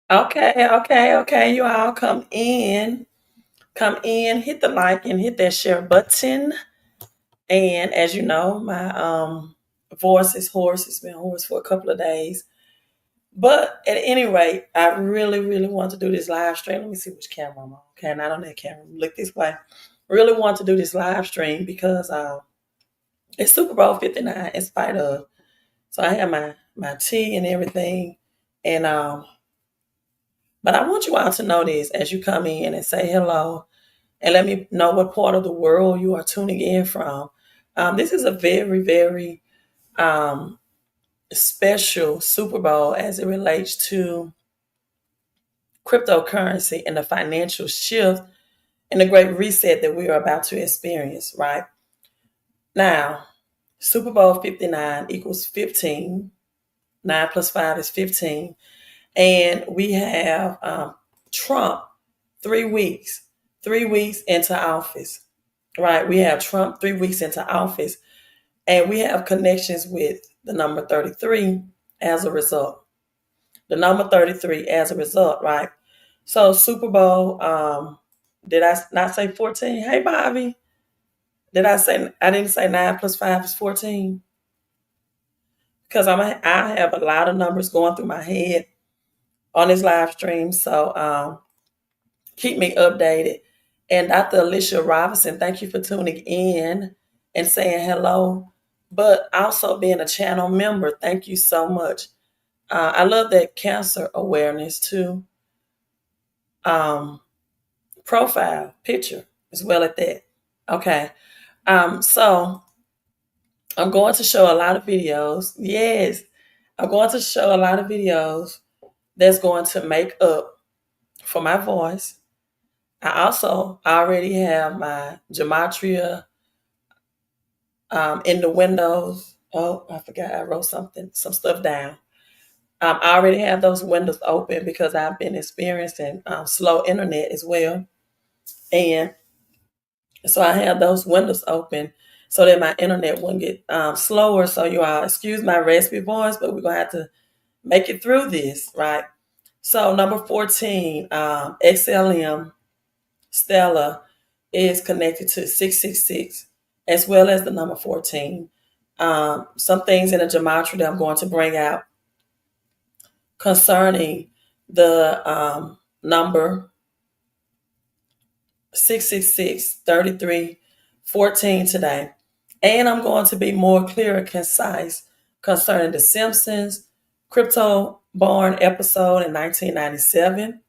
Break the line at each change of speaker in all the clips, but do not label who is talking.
Okay. You all come in, hit the like and hit that share button. And as you know, my voice is hoarse. It's been hoarse for a couple of days. But at any rate, I really want to do this live stream. Let me see which camera I'm on. Okay, not on that camera. Look this way. Really want to do this live stream because it's Super Bowl 59 in spite of. So I have my tea and everything. And but I want you all to know this as you come in and say hello and let me know what part of the world you are tuning in from. This is a very um, special Super Bowl as it relates to cryptocurrency and the financial shift and the great reset that we are about to experience, right? Now, Super Bowl 59 equals 15. 9 plus 5 is 15. And we have Trump 3 weeks into office, right? We have Trump 3 weeks into office, and we have connections with the number 33 as a result. The number 33 as a result, right? So Super Bowl, did I not say 14? Hey, Bobby, did I say, I didn't say 9 plus 5 is 14? Because I have a lot of numbers going through my head on this live stream. So keep me updated. And Dr. Alicia Robinson, thank you for tuning in and saying hello, but also being a channel member. Thank you so much. I love that cancer awareness too. Um, Profile picture as well at that. Okay. So I'm going to show a lot of videos. Yes, I'm going to show a lot of videos that's going to make up for my voice. I also already have my Gematria in the windows. Oh, I forgot I wrote some stuff down. I already have those windows open because I've been experiencing slow internet as well. And so I have those windows open so that my internet wouldn't get slower. So you all excuse my raspy voice, but we're going to have to make it through this, right? So number 14, XLM Stella is connected to 666 as well as the number 14. Some things in the gematria that I'm going to bring out concerning the number 666 33 14 today. And I'm going to be more clear and concise concerning the Simpsons crypto barn episode in 1997.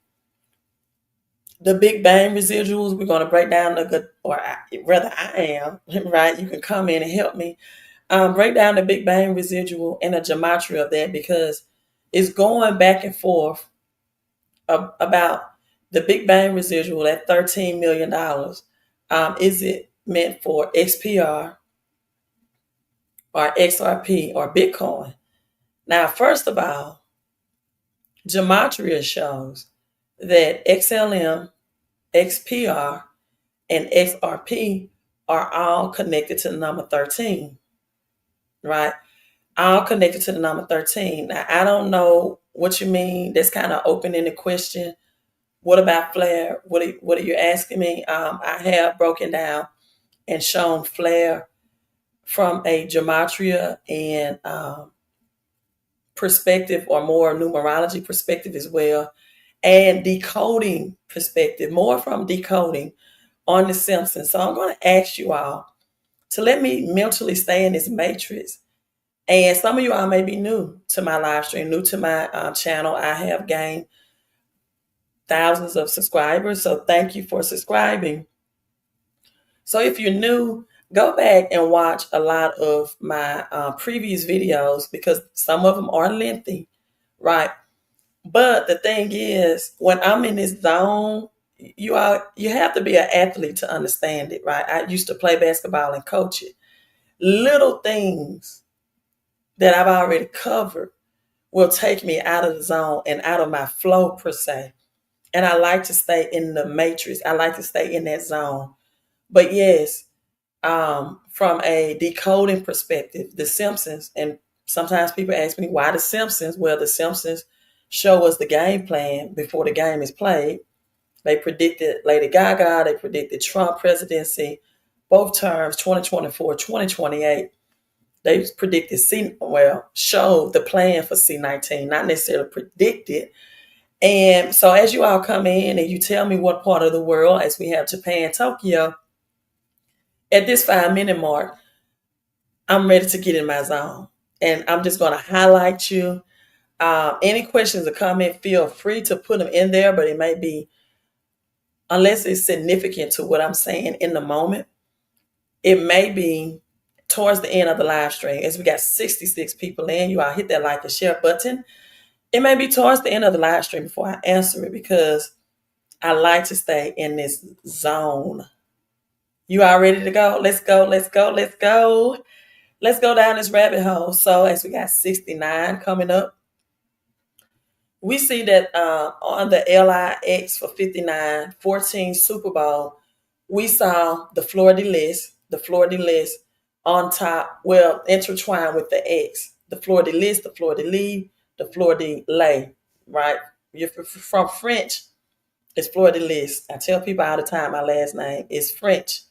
The Big Bang residuals, we're going to break down rather I am, right? You can come in and help me. Break down the Big Bang residual and the gematria of that because it's going back and forth about the Big Bang residual at $13 million. Is it meant for XPR or XRP or Bitcoin? Now, first of all, gematria shows that XLM, XPR, and XRP are all connected to the number 13, right? All connected to the number 13. Now, I don't know what you mean. That's kind of open-ended question. What about flare? What are you asking me? I have broken down and shown flare from a gematria and perspective or more numerology perspective as well, and decoding perspective, more from decoding on the Simpsons. So I'm going to ask you all to let me mentally stay in this matrix. And some of you all may be new to my live stream, new to my channel. I have gained thousands of subscribers. So thank you for subscribing. So if you're new, go back and watch a lot of my previous videos because some of them are lengthy, right? But the thing is, when I'm in this zone, you have to be an athlete to understand it, right? I used to play basketball and coach it. Little things that I've already covered will take me out of the zone and out of my flow per se. And I like to stay in the matrix. I like to stay in that zone. But yes, from a decoding perspective, The Simpsons, and sometimes people ask me why The Simpsons? Well, The Simpsons show us the game plan before the game is played. They predicted Lady Gaga, they predicted Trump presidency, both terms, 2024, 2028. They predicted showed the plan for C19, not necessarily predicted. And so as you all come in and you tell me what part of the world, as we have Japan, Tokyo, at this 5 minute mark, I'm ready to get in my zone. And I'm just going to highlight you. Any questions or comment, feel free to put them in there, but it may be, unless it's significant to what I'm saying in the moment, it may be towards the end of the live stream. As we got 66 people in, you all hit that like and share button. It may be towards the end of the live stream before I answer it, because I like to stay in this zone. You all ready to go? Let's go, let's go, let's go. Let's go down this rabbit hole. So as we got 69 coming up, we see that on the LIX for 59-14 Super Bowl, we saw the fleur-de-lis on top, well, intertwined with the X. The fleur-de-lis, the fleur-de-lis, the fleur-de-lay, right? You're from French, it's fleur-de-lis. I tell people all the time my last name is French.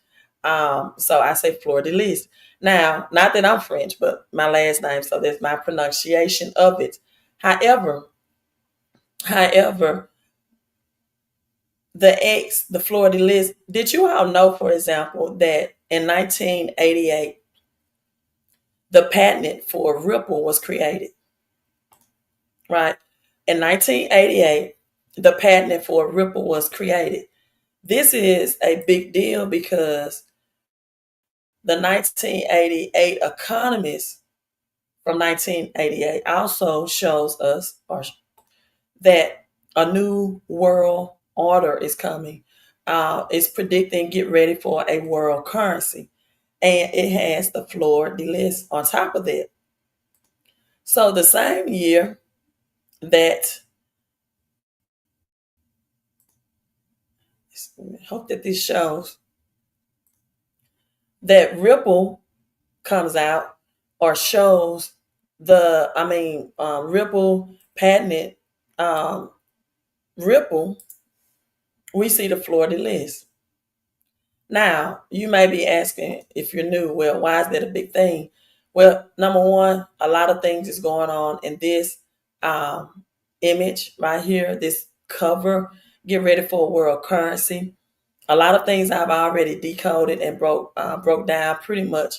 So I say fleur-de-lis. Now, not that I'm French, but my last name, so that's my pronunciation of it. However, the X, the fleur-de-lis, did you all know, for example, that in 1988, the patent for Ripple was created, right? In 1988, the patent for Ripple was created. This is a big deal because the 1988 economist from 1988 also shows us that a new world order is coming. It's predicting, get ready for a world currency. And it has the fleur-de-lis on top of that. So the same year that, I hope that this shows, that Ripple comes out or shows Ripple patented Ripple, we see the fleur-de-lis. Now, you may be asking, if you're new, well, why is that a big thing? Well, number one, a lot of things is going on in this image right here, this cover, get ready for a world currency. A lot of things I've already decoded and broke down pretty much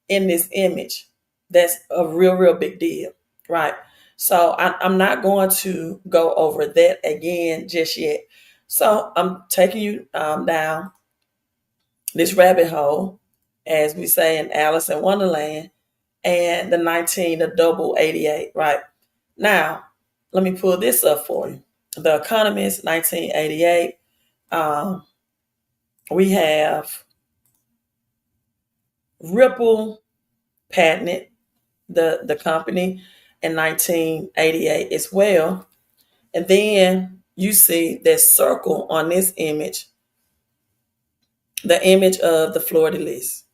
in this image. That's a real big deal, right? So I'm not going to go over that again just yet. So I'm taking you down this rabbit hole, as we say in Alice in Wonderland, and the double 88, right? Now, let me pull this up for you. The Economist, 1988. We have Ripple patented the company in 1988 as well. And then you see that circle on this image, the image of the fleur-de-lis,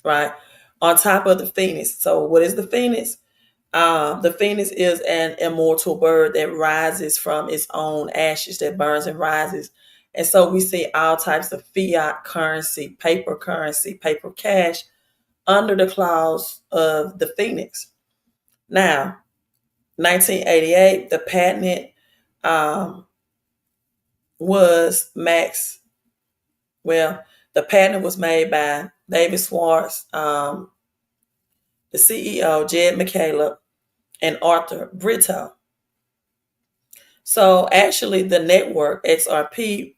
right? On top of the phoenix. So what is the phoenix? The phoenix is an immortal bird that rises from its own ashes, that burns and rises. And so we see all types of fiat currency, paper cash under the claws of the phoenix. Now, 1988, the patent was the patent was made by David Schwartz, the CEO, Jed McCaleb, and Arthur Brito. So actually the network, XRP,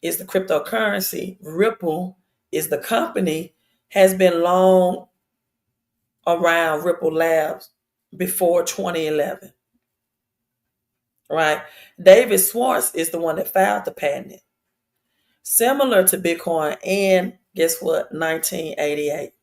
is the cryptocurrency. Ripple is the company, has been long around, Ripple Labs, before 2011. Right? David Schwartz is the one that filed the patent. Similar to Bitcoin, and guess what? 1988.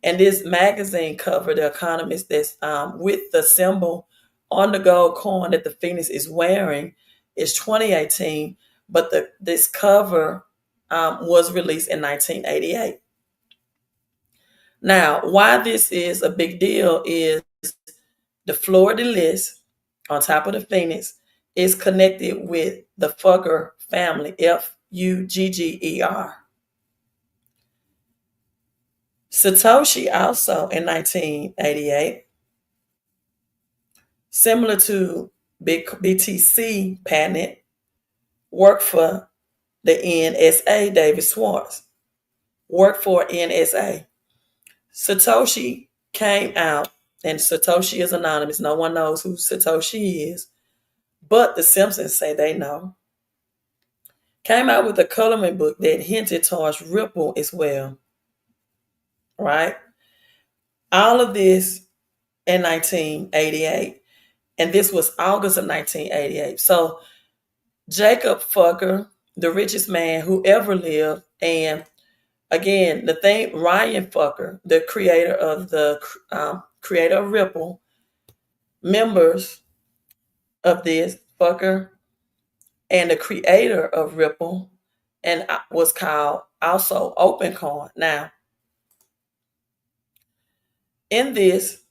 And this magazine cover, The Economist, that's with the symbol on the gold coin that the Phoenix is wearing, is 2018. But this cover was released in 1988. Now, why this is a big deal is the fleur-de-lis on top of the Phoenix is connected with the Fugger family, Fugger. Satoshi also in 1988, similar to BTC patent, worked for the NSA. David Schwartz worked for NSA. Satoshi came out, and Satoshi is anonymous. No one knows who Satoshi is, but the Simpsons say they know. Came out with a coloring book that hinted towards Ripple as well, right? All of this in 1988, and this was August of 1988. So Jacob Fugger, the richest man who ever lived, and again, the thing, Ryan Fugger, the creator of Ripple, members of this Fugger, and the creator of Ripple, and was called also OpenCoin. Now, in this,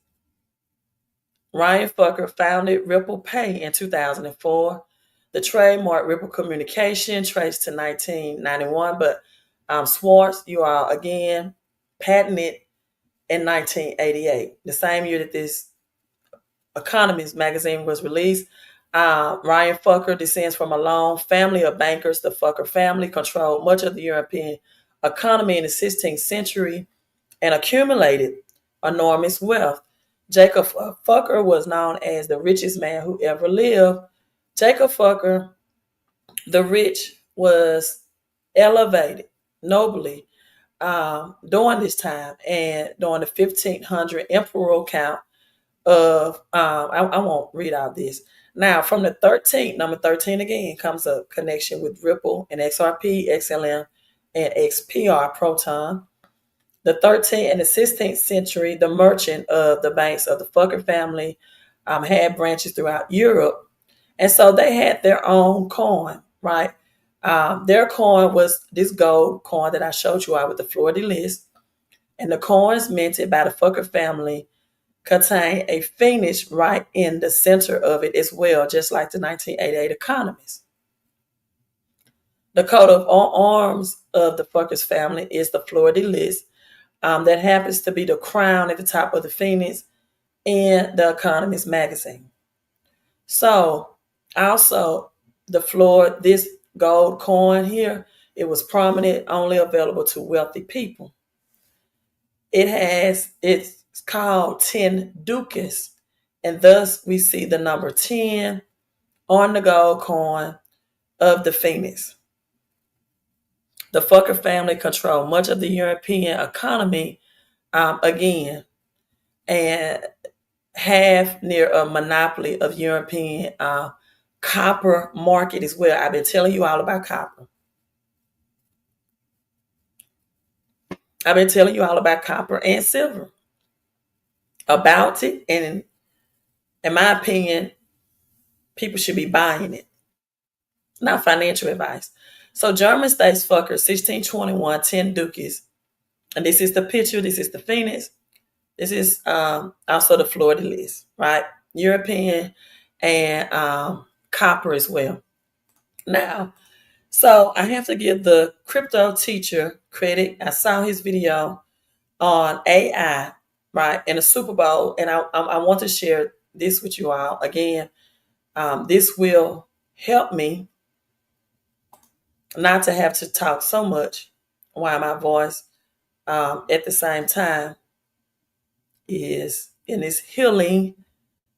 Ryan Fugger founded Ripple Pay in 2004. The trademark Ripple Communication traced to 1991, but Schwartz, you all again, patented in 1988, the same year that this Economist magazine was released. Ryan Fugger descends from a long family of bankers. The Fugger family controlled much of the European economy in the 16th century and accumulated enormous wealth. Jacob Fugger was known as the richest man who ever lived. Jacob Fugger, the rich, was elevated nobly during this time and during the 1500 imperial count of, I won't read out this. Now, from the 13th, number 13 again, comes a connection with Ripple and XRP, XLM, and XPR Proton. The 13th and the 16th century, the merchant of the banks of the Fugger family had branches throughout Europe. And so they had their own coin, right? Their coin was this gold coin that I showed you out with the fleur-de-lis. And the coins minted by the Fugger family contain a phoenix right in the center of it as well, just like the 1988 Economist. The coat of arms of the Fugger's family is the fleur-de-lis. That happens to be the crown at the top of the phoenix in the Economist magazine. So also this gold coin here, it was prominent, only available to wealthy people. It's called 10 ducats, and thus we see the number 10 on the gold coin of the phoenix. The Fugger family controlled much of the European economy, again, and have near a monopoly of European copper market as well. I've been telling you all about copper. I've been telling you all about copper and silver, about it, and in my opinion, people should be buying it. Not financial advice. So German states Fugger, 1621, 10 ducats. And this is the picture. This is the phoenix. This is also the fleur-de-lis, right? European and copper as well. Now, so I have to give the crypto teacher credit. I saw his video on AI, right, in the Superbowl, and I want to share this with you all. Again, this will help me not to have to talk so much while my voice at the same time is in its healing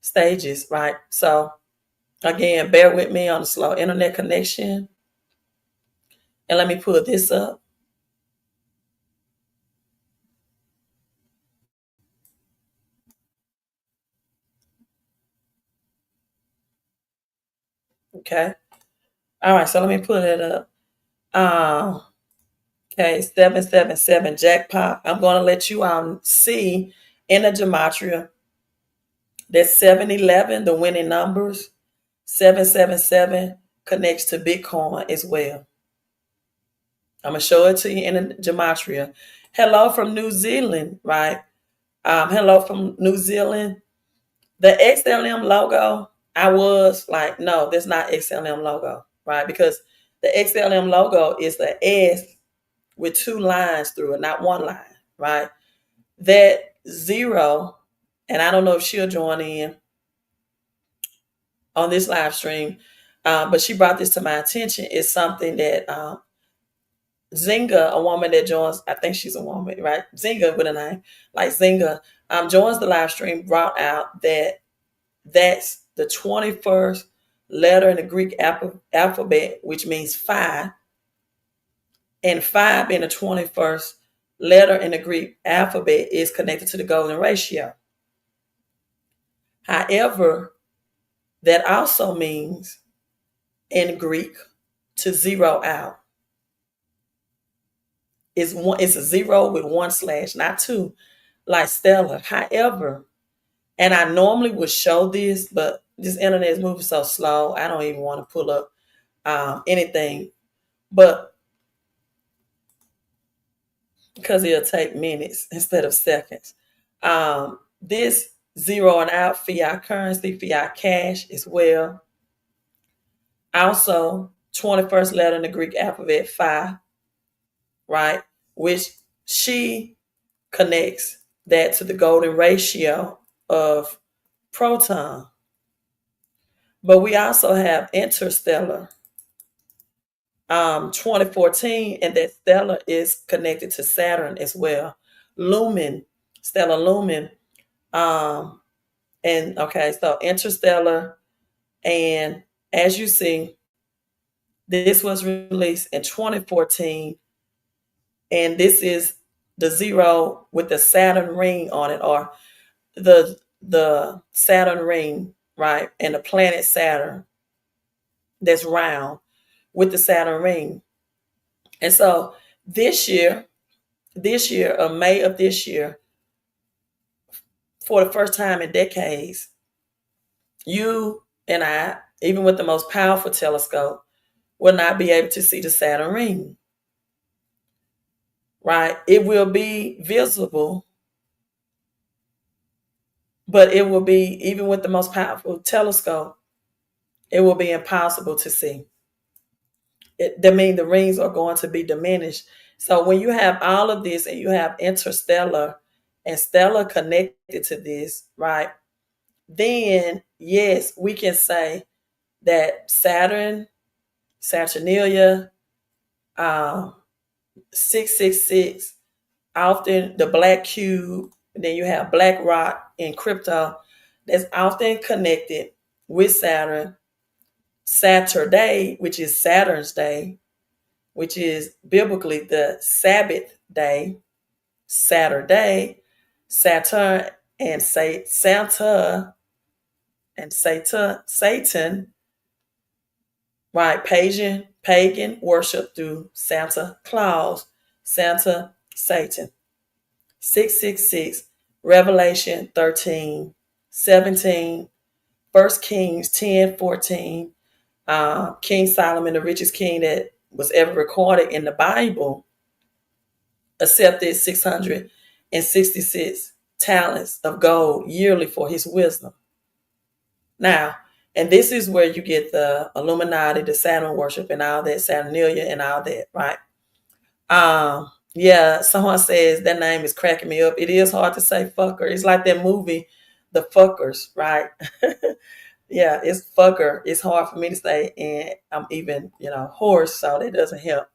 stages, right? So again, bear with me on the slow internet connection. And let me pull this up. Okay. All right, so let me pull it up. Okay, 777 jackpot. I'm going to let you see in the Gematria that 711, the winning numbers, 777 connects to Bitcoin as well. I'm going to show it to you in the Gematria. Hello from New Zealand, right? Hello from New Zealand. The XLM logo I was like, no, that's not XLM logo, right? Because the XLM logo is the S with two lines through it, not one line, right? That zero, and I don't know if she'll join in on this live stream, but she brought this to my attention, is something that Zinga, a woman that joins, I think she's a woman, right? Zinga with a name, like Zinga, joins the live stream, brought out that that's the 21st letter in the Greek alphabet, which means five, and five being the 21st letter in the Greek alphabet is connected to the golden ratio. However, that also means in Greek to zero out. It's a zero with one slash, not two, like Stella. However, and I normally would show this, but this internet is moving so slow, I don't even want to pull up anything. But because it'll take minutes instead of seconds. This zeroing out fiat currency, fiat cash as well. Also, 21st letter in the Greek alphabet, phi, right? Which she connects that to the golden ratio of proton. But we also have interstellar, 2014, and that stellar is connected to Saturn as well. Lumen, stellar lumen. And okay, so interstellar. And as you see, this was released in 2014. And this is the zero with the Saturn ring on it, or the Saturn ring, right? And the planet Saturn that's round with the Saturn ring. And so this year, May of this year, for the first time in decades, you and I, even with the most powerful telescope, will not be able to see the Saturn ring. Right? It will be visible, but it will be, even with the most powerful telescope, it will be impossible to see. That means the rings are going to be diminished. So when you have all of this and you have interstellar and stellar connected to this, right? Then yes, we can say that Saturn, Saturnalia, 666, often the black cube, and then you have black rock in crypto, that's often connected with Saturn. Saturday, which is Saturn's day, which is biblically the Sabbath day, Saturday, Saturn and Santa and Satan, right? Pagan worship through Santa Claus, Santa, Satan. 666, Revelation 13, 17, 1 Kings 10, 14. King Solomon, the richest king that was ever recorded in the Bible, accepted 666 talents of gold yearly for his wisdom. Now, and this is where you get the Illuminati, the Saturn worship, and all that, Saturnalia and all that, right? Yeah, someone says that name is cracking me up. It is hard to say fucker. It's like that movie, The Fuckers, right? Yeah, it's fucker. It's hard for me to say, and I'm even, hoarse, so that doesn't help.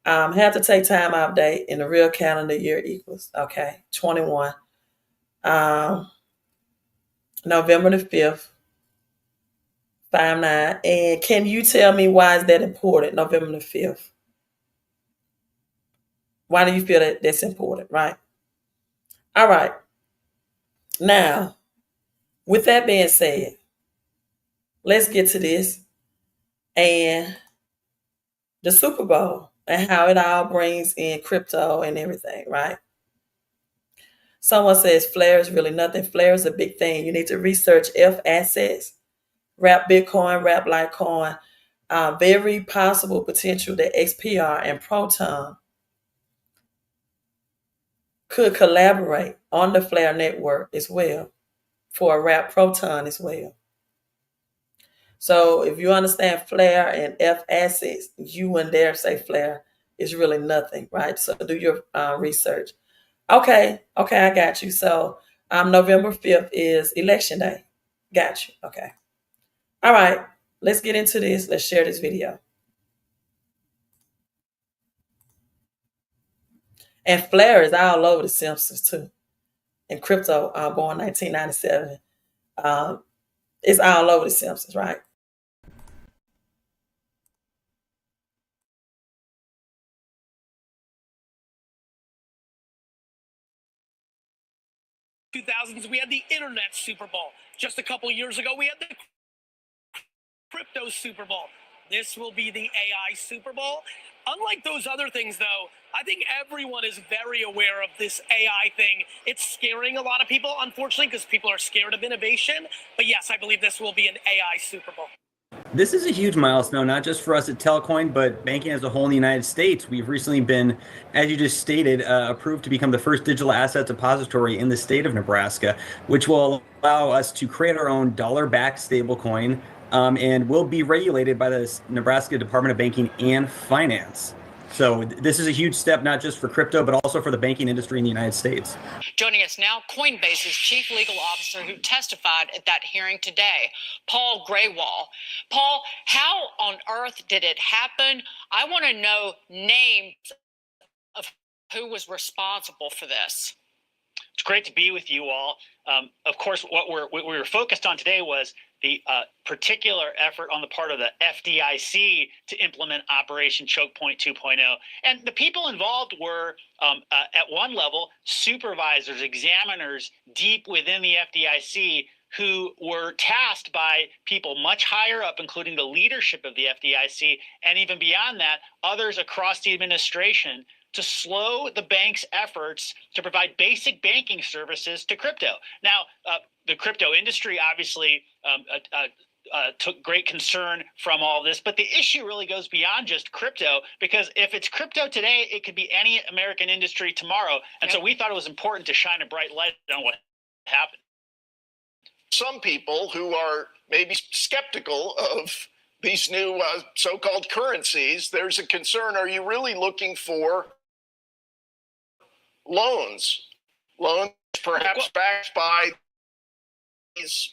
Have to take time out day in the real calendar year equals, okay, 21. November the 5th, 5-9. And can you tell me why is that important, November the 5th? Why do you feel that that's important, right? All right. Now, with that being said, let's get to this and the Super Bowl and how it all brings in crypto and everything, right? Someone says Flare is really nothing. Flare is a big thing. You need to research F assets, wrap Bitcoin, wrap Litecoin. Very possible potential that XPR and Proton could collaborate on the Flare network as well for a wrap Proton as well. So if you understand flare and F assets, you wouldn't dare say flare is really nothing, right? So do your research. Okay, I got you. So November 5th is election day. Got you. Okay. All right, let's get into this. Let's share this video. And flare is all over the Simpsons too. And crypto, born 1997. Um, it's all over the Simpsons, right?
2000s, we had the internet Super Bowl. Just a couple years ago, we had the crypto Super Bowl. This will be the AI Super Bowl. Unlike those other things, though, I think everyone is very aware of this AI thing. It's scaring a lot of people, unfortunately, because people are scared of innovation. But yes, I believe this will be an AI Super Bowl.
This is a huge milestone, not just for us at Telecoin, but banking as a whole in the United States. We've recently been, as you just stated, approved to become the first digital asset depository in the state of Nebraska, which will allow us to create our own dollar-backed stablecoin, and will be regulated by the Nebraska Department of Banking and Finance. So this is a huge step, not just for crypto, but also for the banking industry in the United States.
Joining us now, Coinbase's chief legal officer who testified at that hearing today, Paul Graywall. Paul, how on earth did it happen? I want to know names of who was responsible for this.
It's great to be with you all. Of course, what we were focused on today was the particular effort on the part of the FDIC to implement Operation Choke Point 2.0. And the people involved were, at one level, supervisors, examiners deep within the FDIC who were tasked by people much higher up, including the leadership of the FDIC, and even beyond that, others across the administration, to slow the bank's efforts to provide basic banking services to crypto. Now, the crypto industry obviously took great concern from all this, but the issue really goes beyond just crypto, because if it's crypto today, it could be any American industry tomorrow. And so we thought it was important to shine a bright light on what happened.
Some people who are maybe skeptical of these new so-called currencies, there's a concern, are you really looking for loans perhaps backed by these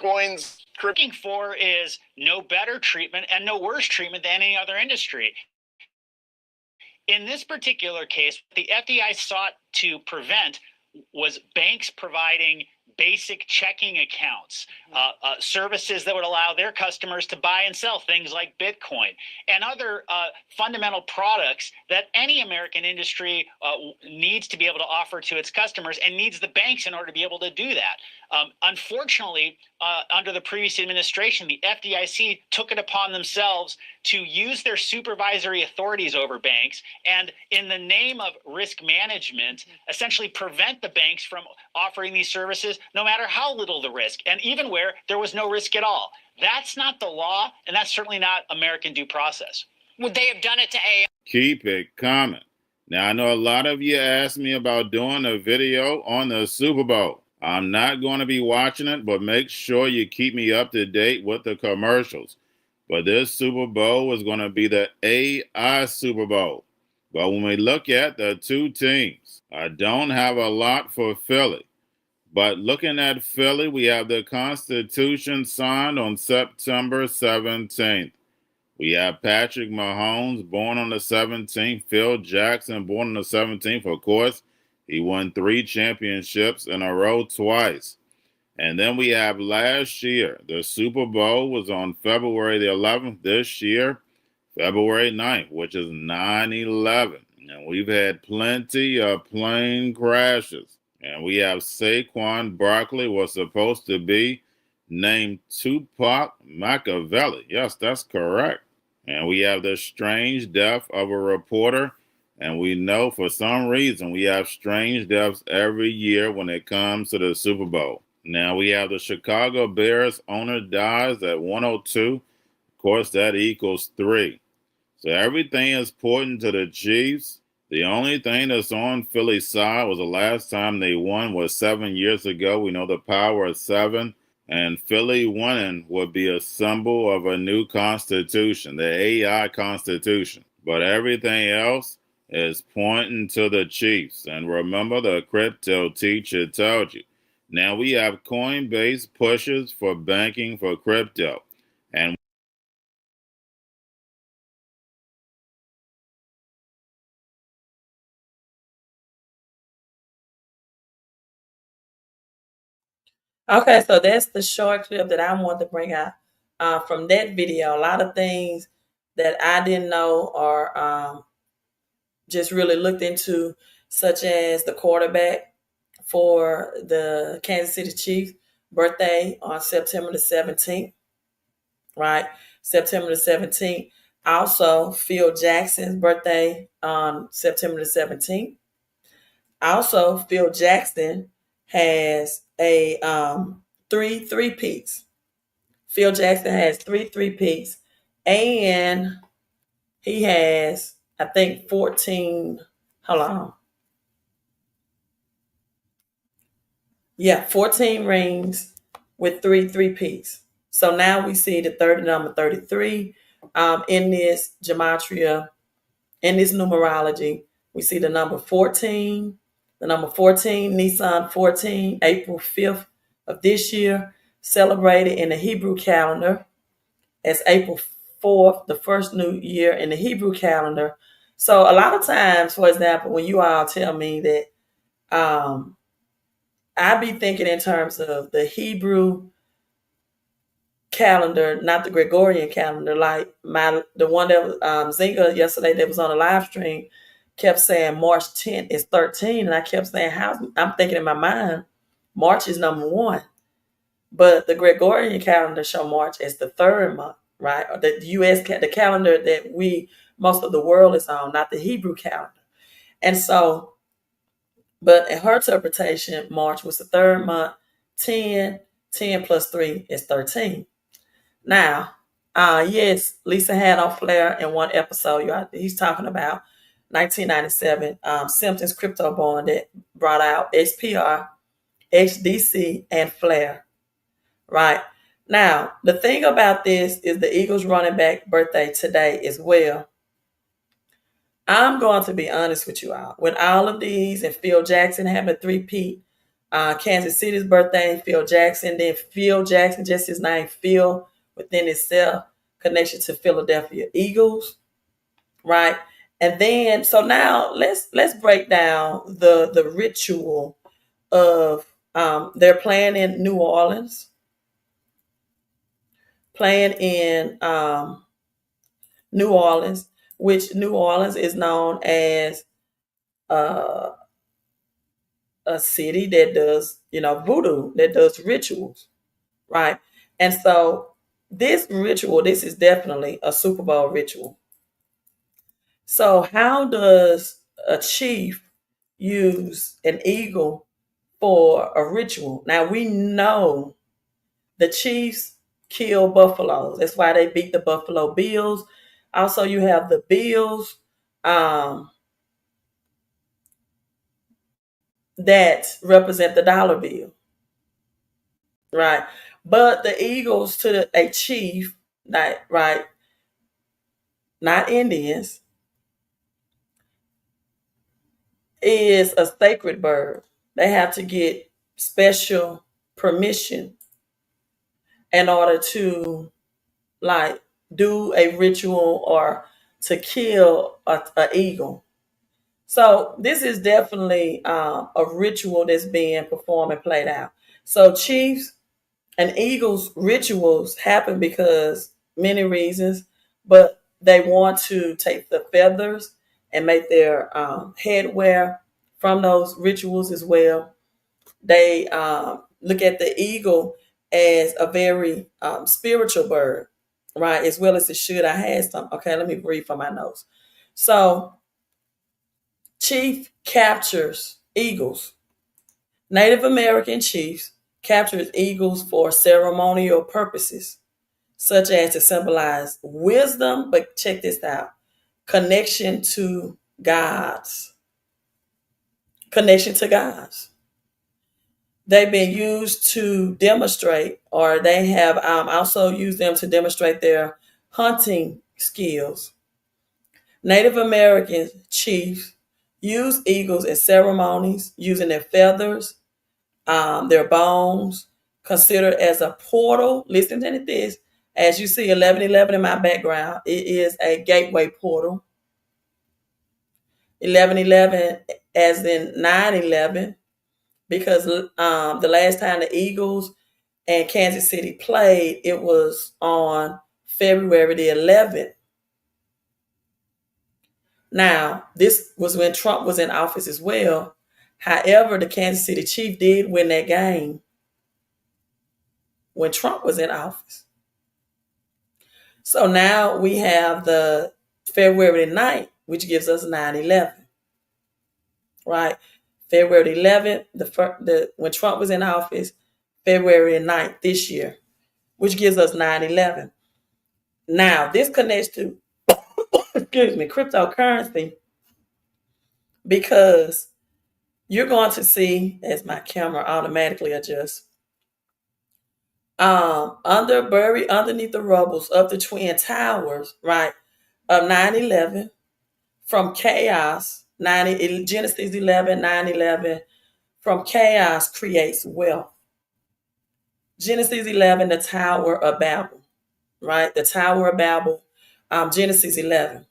coins?
Looking for is no better treatment and no worse treatment than any other industry. In this particular case, what the FDIC sought to prevent was banks providing basic checking accounts, services that would allow their customers to buy and sell things like Bitcoin and other fundamental products that any American industry needs to be able to offer to its customers, and needs the banks in order to be able to do that. Unfortunately, under the previous administration, the FDIC took it upon themselves to use their supervisory authorities over banks and, in the name of risk management, essentially prevent the banks from offering these services, no matter how little the risk, and even where there was no risk at all. That's not the law, and that's certainly not American due process.
Would they have done it to AI?
Keep it coming. Now, I know a lot of you asked me about doing a video on the Super Bowl. I'm not going to be watching it, but make sure you keep me up to date with the commercials. But this Super Bowl is going to be the AI Super Bowl. But when we look at the two teams, I don't have a lot for Philly. But looking at Philly, we have the Constitution signed on September 17th. We have Patrick Mahomes, born on the 17th. Phil Jackson, born on the 17th, of course. He won 3 championships in a row twice. And then we have last year, the Super Bowl was on February the 11th. This year, February 9th, which is 9/11. And we've had plenty of plane crashes. And we have Saquon Barkley was supposed to be named Tupac Machiavelli. Yes, that's correct. And we have the strange death of a reporter. And we know for some reason we have strange deaths every year when it comes to the Super Bowl. Now we have the Chicago Bears owner dies at 102. Of course, that equals 3. So everything is pointing to the Chiefs. The only thing that's on Philly's side was the last time they won was 7 years ago. We know the power of 7. And Philly winning would be a symbol of a new constitution, the AI constitution. But everything else is pointing to the Chiefs. And remember, the crypto teacher told you. Now we have Coinbase pushes for banking for crypto. And
Okay, so that's the short clip that I want to bring out from that video. A lot of things that I didn't know or just really looked into, such as the quarterback for the Kansas City Chiefs birthday on September the 17th, right? September the 17th. Also, Phil Jackson's birthday on September the 17th. Also, Phil Jackson has a three peats. Phil Jackson has three peats, and he has, I think, 14. Hold on. Yeah, 14 rings with three peats. So now we see the number 33 in this gematria, in this numerology. We see the number 14, Nissan 14, April 5th of this year, celebrated in the Hebrew calendar as April 4th, the first new year in the Hebrew calendar. So a lot of times, for example, when you all tell me that I be thinking in terms of the Hebrew calendar, not the Gregorian calendar. Like the one that was Zinga yesterday that was on the live stream kept saying March 10th is 13, and I kept saying I'm thinking in my mind March is number 1, but the Gregorian calendar show March as the third month, right? Or the U.S. the calendar that most of the world is on, not the Hebrew calendar, and so. But in her interpretation, March was the third month. 10 plus 3 is 13. Now, yes, Lisa had on Flair in one episode. He's talking about 1997 Simpsons crypto bond that brought out Xpr, Xdc, and Flair. Right. Now, the thing about this is the Eagles running back birthday today as well. I'm going to be honest with you all. With all of these and Phil Jackson having a three-peat, Kansas City's birthday, Phil Jackson, then Phil Jackson, just his name, Phil, within itself, connection to Philadelphia Eagles, right? And then, so now let's break down the ritual of they're playing in New Orleans, which New Orleans is known as a city that does, voodoo, that does rituals, right? And so this is definitely a Super Bowl ritual. So how does a chief use an eagle for a ritual? Now we know the Chiefs kill buffaloes. That's why they beat the Buffalo Bills. Also, you have the Bills that represent the dollar bill, right? But the Eagles to a chief, not Indians, is a sacred bird. They have to get special permission in order to do a ritual or to kill a eagle. So this is definitely a ritual that's being performed and played out. So Chiefs and Eagles rituals happen because many reasons, but they want to take the feathers and make their headwear from those rituals as well. They look at the eagle as a very spiritual bird, right? As well as it should. I had some. Okay, let me read from my notes. So, chief captures eagles. Native American chiefs captures eagles for ceremonial purposes, such as to symbolize wisdom, but check this out, connection to gods. they've been used to demonstrate, or they have also used them to demonstrate their hunting skills. Native American chiefs use eagles in ceremonies, using their feathers, their bones, considered as a portal. Listen to this. As you see 1111 in my background, it is a gateway portal. 1111 as in 9/11, because the last time the Eagles and Kansas City played, it was on February the 11th. Now, this was when Trump was in office as well. However, the Kansas City Chiefs did win that game when Trump was in office. So now we have the February 9th, which gives us 9/11. Right? February 11th, when Trump was in office, February 9th this year, which gives us 9/11. Now, this connects to, excuse me, cryptocurrency, because you're going to see, as my camera automatically adjusts, buried underneath the rubbles of the Twin Towers, right, of 9/11, from chaos, Genesis 11, 9/11, from chaos creates wealth. Genesis 11, the Tower of Babel, right? The Tower of Babel, Genesis 11,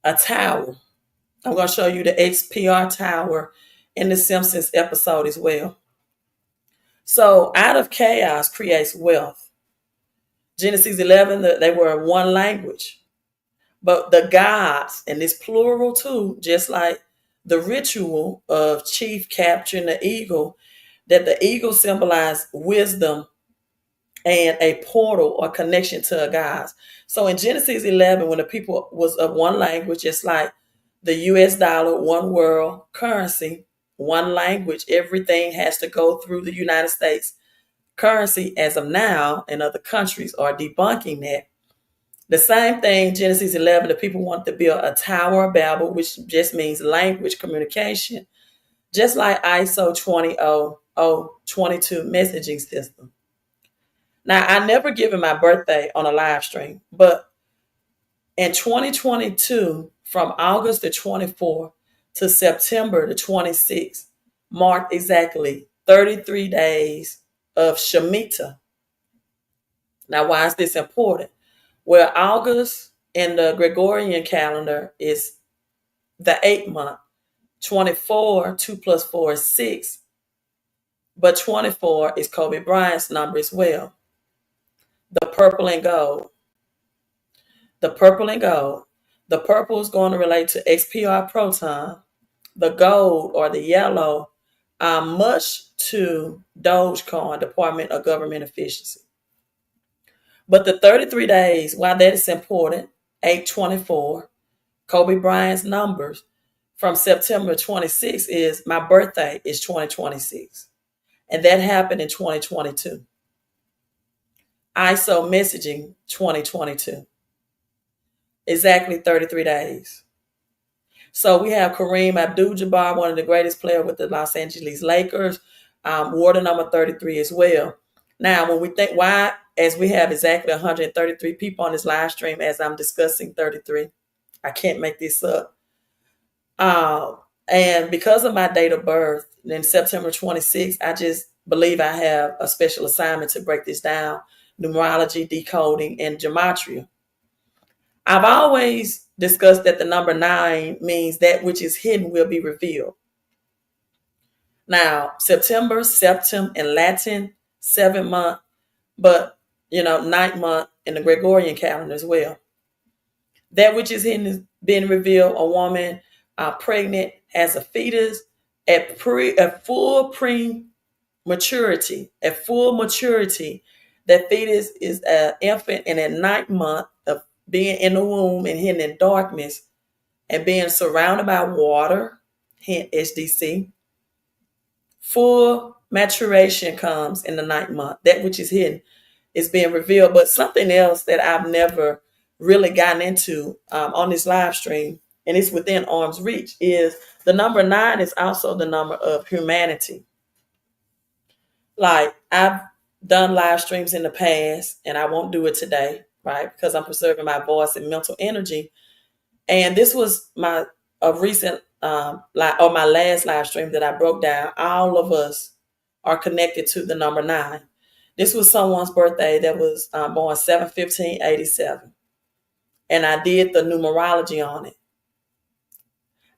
a tower. I'm going to show you the XPR tower in the Simpsons episode as well. So out of chaos creates wealth. Genesis 11, they were one language. But the gods, and it's plural too, just like the ritual of chief capturing the eagle, that the eagle symbolized wisdom and a portal or connection to a God. So in Genesis 11, when the people was of one language, just like the US dollar, one world currency, one language, everything has to go through the United States currency as of now, and other countries are debunking that. The same thing, Genesis 11, the people want to build a Tower of Babel, which just means language communication, just like ISO 20022 messaging system. Now, I never given my birthday on a live stream, but in 2022, from August the 24th to September the 26th, marked exactly 33 days of Shemitah. Now, why is this important? Well, August in the Gregorian calendar is the 8th month. 24, 2 plus 4 is 6. But 24 is Kobe Bryant's number as well. The purple and gold. The purple and gold. The purple is going to relate to XPR Proton. The gold, or the yellow, much to Dogecoin, Department of Government Efficiency. But the 33 days, why that is important, 8/24, Kobe Bryant's numbers from September 26 is my birthday is 2026. And that happened in 2022. ISO messaging 2022. Exactly 33 days. So we have Kareem Abdul-Jabbar, one of the greatest players with the Los Angeles Lakers, water number 33 as well. Now, when we think why, as we have exactly 133 people on this live stream as I'm discussing 33, I can't make this up. And because of my date of birth, in September 26, I just believe I have a special assignment to break this down: numerology, decoding, and gematria. I've always discussed that the number 9 means that which is hidden will be revealed. Now, September, septem in Latin, 7th month, but 9th month in the Gregorian calendar as well. That which is hidden is being revealed. A woman pregnant has a fetus at full maturity. At full maturity, that fetus is an infant in a 9th month of being in the womb and hidden in darkness and being surrounded by water, hint SDC. Full maturation comes in the 9th month. That which is hidden is being revealed. But something else that I've never really gotten into on this live stream, and it's within arm's reach, is the number 9 is also the number of humanity. Like, I've done live streams in the past and I won't do it today, right? Because I'm preserving my voice and mental energy. And this was my recent my last live stream that I broke down. All of us are connected to the number 9. This was someone's birthday that was born 7/15/87. And I did the numerology on it.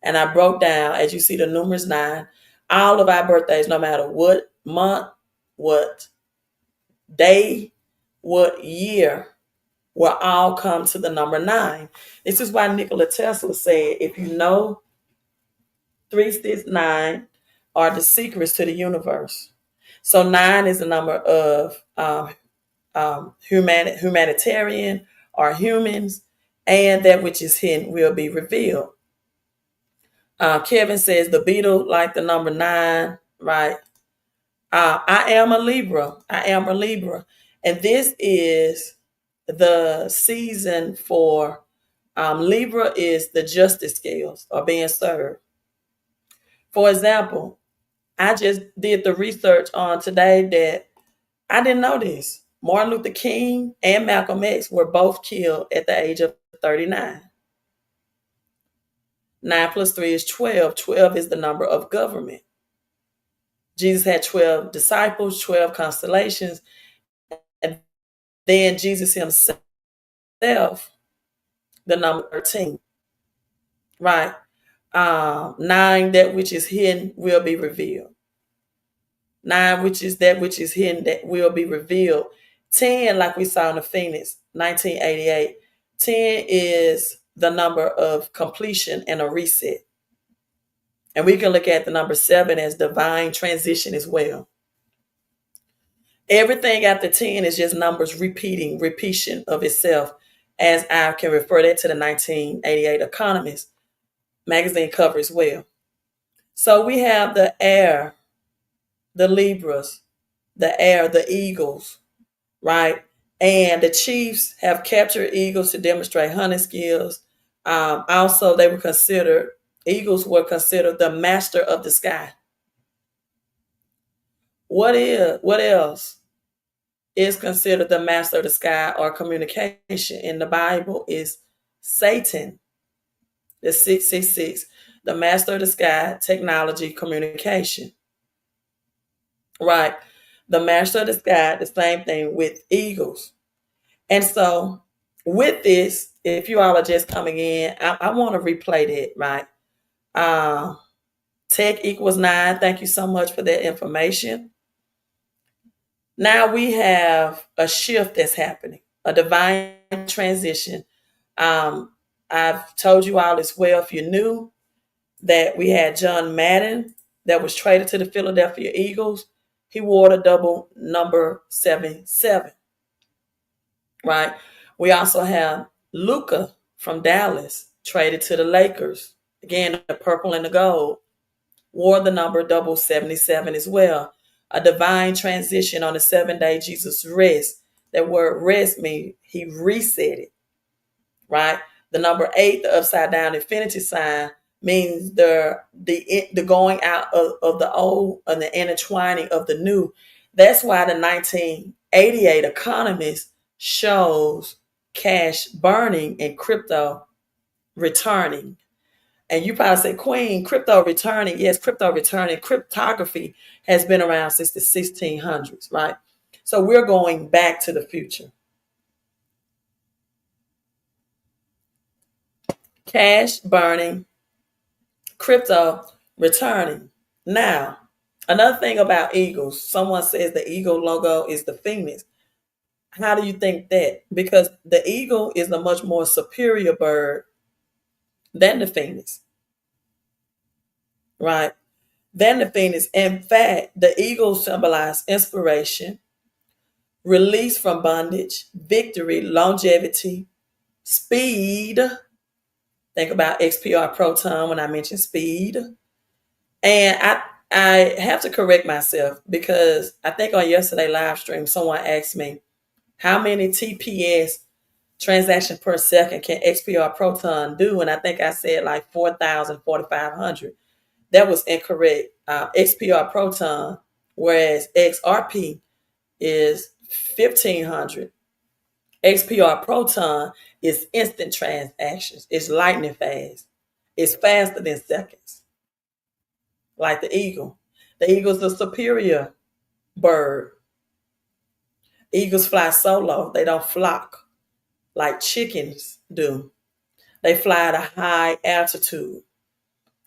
And I broke down, as you see, the numbers 9. All of our birthdays, no matter what month, what day, what year, will all come to the number 9. This is why Nikola Tesla said, if you know 3, 6, 9 are the secrets to the universe. So 9 is the number of humanitarian or humans, and that which is hidden will be revealed. Kevin says the beetle like the number 9, right? I am a Libra. I am a Libra. And this is the season for Libra is the justice scales are being served. For example, I just did the research on today that I didn't know this. Martin Luther King and Malcolm X were both killed at the age of 39. 9 plus 3 is 12. 12 is the number of government. Jesus had 12 disciples, 12 constellations, and then Jesus himself, the number 13. Right? 9, that which is hidden will be revealed. 9, which is that which is hidden that will be revealed. 10, like we saw in the Phoenix, 1988. 10 is the number of completion and a reset. And we can look at the number 7 as divine transition as well. Everything after 10 is just numbers repetition of itself, as I can refer that to the 1988 Economist magazine cover as well. So we have the air, the Libras, the air, the eagles, right? And the Chiefs have captured eagles to demonstrate hunting skills. Also, eagles were considered the master of the sky. What else is considered the master of the sky or communication in the Bible is Satan, the 666, the master of the sky, technology, communication. Right. The master of the sky, the same thing with eagles. And so with this, if you all are just coming in, I want to replay that, right? Tech equals 9. Thank you so much for that information. Now we have a shift that's happening, a divine transition. I've told you all as well, if you're new, that we had John Madden that was traded to the Philadelphia Eagles. He wore the double number 77, right? We also have Luka from Dallas traded to the Lakers. Again, the purple and the gold. Wore the number double 77 as well. A divine transition on the 7-day Jesus rest. That word rest means he reset it, right? The number 8, the upside down infinity sign, means the going out of the old and the intertwining of the new. That's why the 1988 Economist shows cash burning and crypto returning. And you probably say, Queen, crypto returning. Yes, crypto returning. Cryptography has been around since the 1600s, right? So we're going back to the future. Cash burning, crypto returning. Now, another thing about eagles, someone says the eagle logo is the phoenix. How do you think that? Because the eagle is a much more superior bird than the phoenix, right? Than the phoenix. In fact, the eagle symbolizes inspiration, release from bondage, victory, longevity, speed. Think about XPR Proton when I mentioned speed. And I have to correct myself because I think on yesterday's live stream, someone asked me, how many TPS transactions per second can XPR Proton do? And I think I said like 4,000, 4,500. That was incorrect. XPR Proton whereas XRP is 1500. XPR Proton is instant transactions. It's lightning fast. It's faster than seconds, like the eagle. The eagle's the superior bird. Eagles fly solo. They don't flock like chickens do. They fly at a high altitude,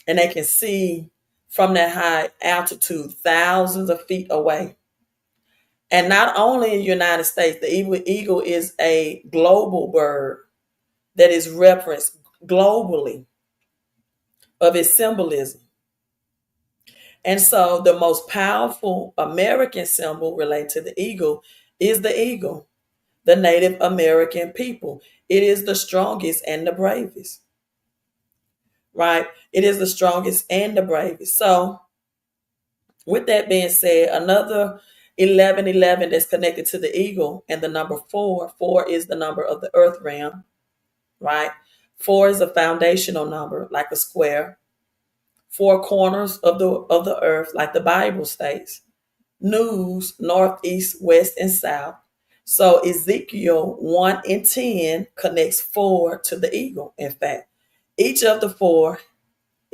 and they can see from that high altitude thousands of feet away. And not only in the United States, the eagle is a global bird that is referenced globally of its symbolism. And so the most powerful American symbol related to the eagle is the eagle, the Native American people. It is the strongest and the bravest, right? It is the strongest and the bravest. So with that being said, another 1111 that's connected to the eagle and the number 4. 4 is the number of the earth realm, right? 4 is a foundational number, like a square. 4 corners of the earth, like the Bible states. News, north, east, west, and south. So Ezekiel 1 and 10 connects 4 to the eagle. In fact, each of the 4,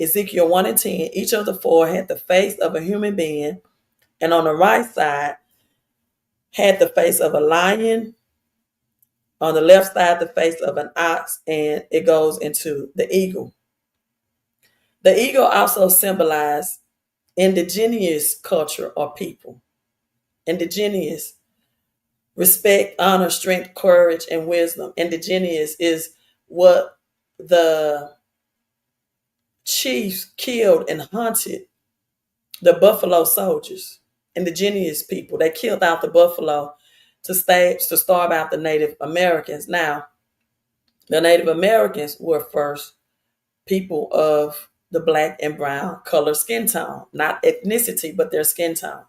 Ezekiel 1 and 10, each of the 4 had the face of a human being, and on the right side had the face of a lion, on the left side the face of an ox, and it goes into the eagle. The eagle also symbolized indigenous culture or people. Indigenous, respect, honor, strength, courage, and wisdom. Indigenous is what the chiefs killed and hunted the buffalo soldiers. Indigenous people, they killed out the buffalo to starve out the Native Americans. Now, the Native Americans were first people of the black and brown color skin tone, not ethnicity, but their skin tone.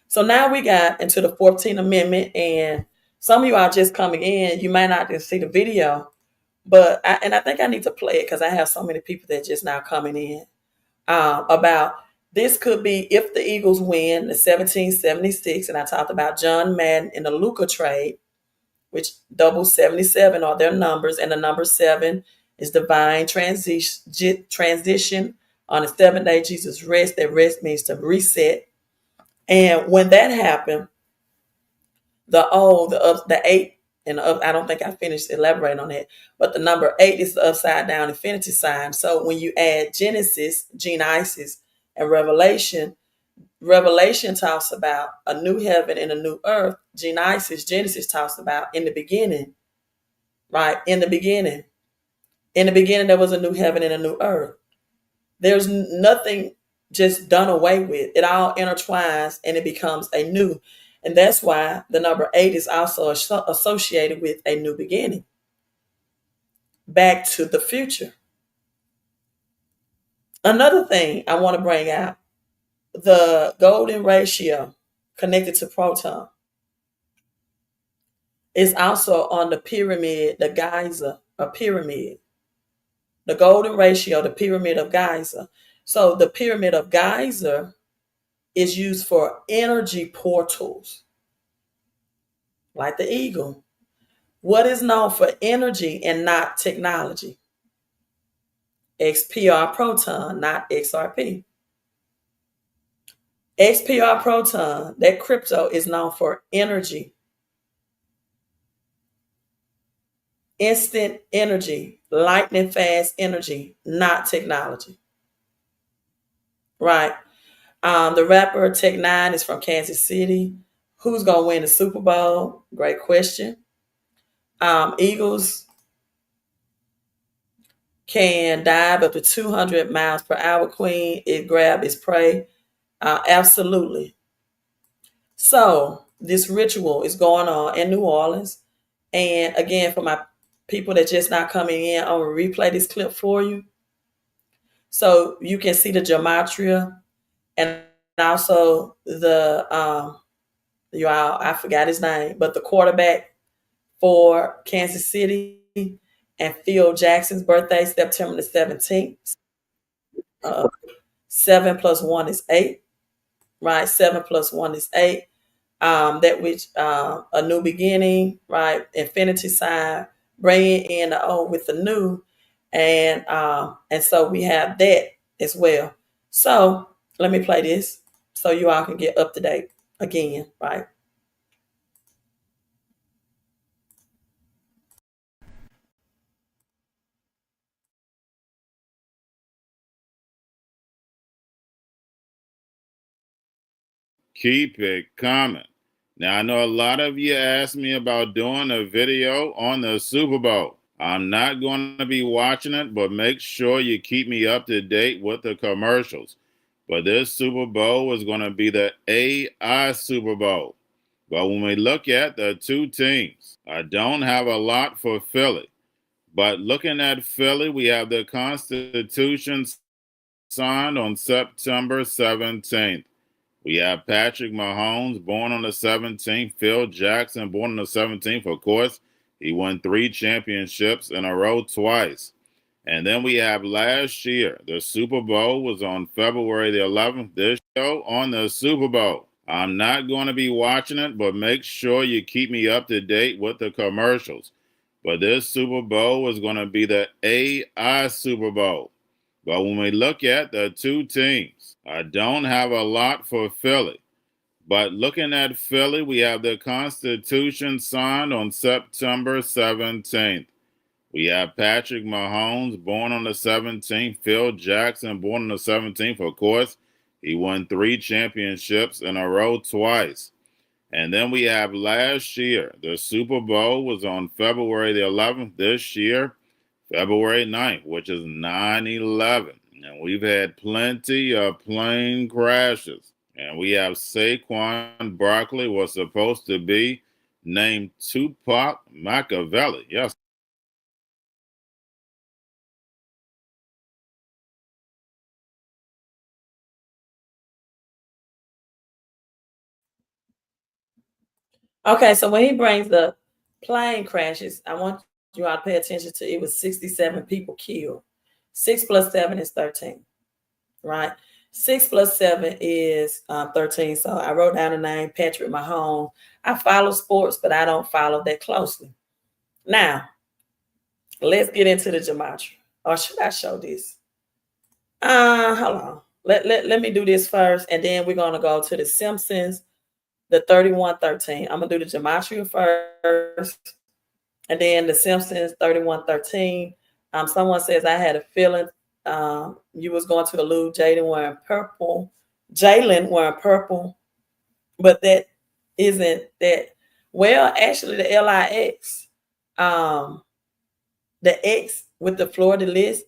So now we got into the 14th Amendment, and some of you are just coming in. You might not see the video, but I think I need to play it because I have so many people that just now coming in about this could be if the Eagles win the 1776, and I talked about John Madden in the Luca trade, which double 77 are their numbers, and the number 7 is divine transition. On the 7th day, Jesus rest. That rest means to reset. And when that happened, the 8 and the up, I don't think I finished elaborating on that, but the number 8 is the upside down infinity sign. So when you add Genesis, and Revelation talks about a new heaven and a new earth. Genesis talks about in the beginning, right? In the beginning there was a new heaven and a new earth. There's nothing just done away with. It all intertwines and it becomes a new. And that's why the number 8 is also associated with a new beginning. Back to the future. Another thing I want to bring out, the golden ratio connected to proton is also on the pyramid, the geyser, a pyramid. The golden ratio, the pyramid of geyser. So the pyramid of geyser is used for energy portals, like the eagle. What is known for energy and not technology? XPR Proton, not XRP. XPR Proton, that crypto is known for energy. Instant energy, lightning fast energy, not technology. Right. The rapper Tech-9 is from Kansas City. Who's going to win the Super Bowl? Great question. Eagles can dive up to 200 miles per hour, queen. It grab its prey. Absolutely. So this ritual is going on in New Orleans. And again, for my people that just not coming in, I'm going to replay this clip for you. So you can see the gematria and also the, I forgot his name, but the quarterback for Kansas City and Phil Jackson's birthday, September the 17th. 7 plus 1 is 8. right? 7 plus 1 is 8. That which a new beginning, right? Infinity sign, bringing in the old with the new, and so we have that as well. So let me play this so you all can get up to date again, right?
Keep it coming. Now, I know a lot of you asked me about doing a video on the Super Bowl. I'm not going to be watching it, but make sure you keep me up to date with the commercials. But this Super Bowl is going to be the AI Super Bowl. But when we look at the two teams, I don't have a lot for Philly. But looking at Philly, we have the Constitution signed on September 17th. We have Patrick Mahomes, born on the 17th. Phil Jackson, born on the 17th. Of course, he won 3 championships in a row twice. And then we have last year, the Super Bowl was on February the 11th. This show on the Super Bowl. I'm not going to be watching it, but make sure you keep me up to date with the commercials. But this Super Bowl is going to be the AI Super Bowl. But when we look at the two teams, I don't have a lot for Philly. But looking at Philly, we have the Constitution signed on September 17th. We have Patrick Mahomes, born on the 17th. Phil Jackson, born on the 17th. Of course, he won 3 championships in a row twice. And then we have last year, the Super Bowl was on February the 11th. This year, February 9th, which is 9/11. And we've had plenty of plane crashes. And we have Saquon Barkley was supposed to be named Tupac Machiavelli. Yes.
Okay, so when he brings the plane crashes, I want you all to pay attention to it was 67 people killed. 6 plus 7 is 13, right? 6 plus 7 is 13. So I wrote down the name Patrick Mahomes. I follow sports, but I don't follow that closely. Now, let's get into the gematria. Or should I show this? Hold on. Let me do this first, and then we're going to go to the Simpsons, the 3113. I'm going to do the gematria first, and then the Simpsons, 3113. Someone says, I had a feeling you was going to allude Jalen wearing purple, but that isn't that. Well, actually, the LIX, the X with the Florida list,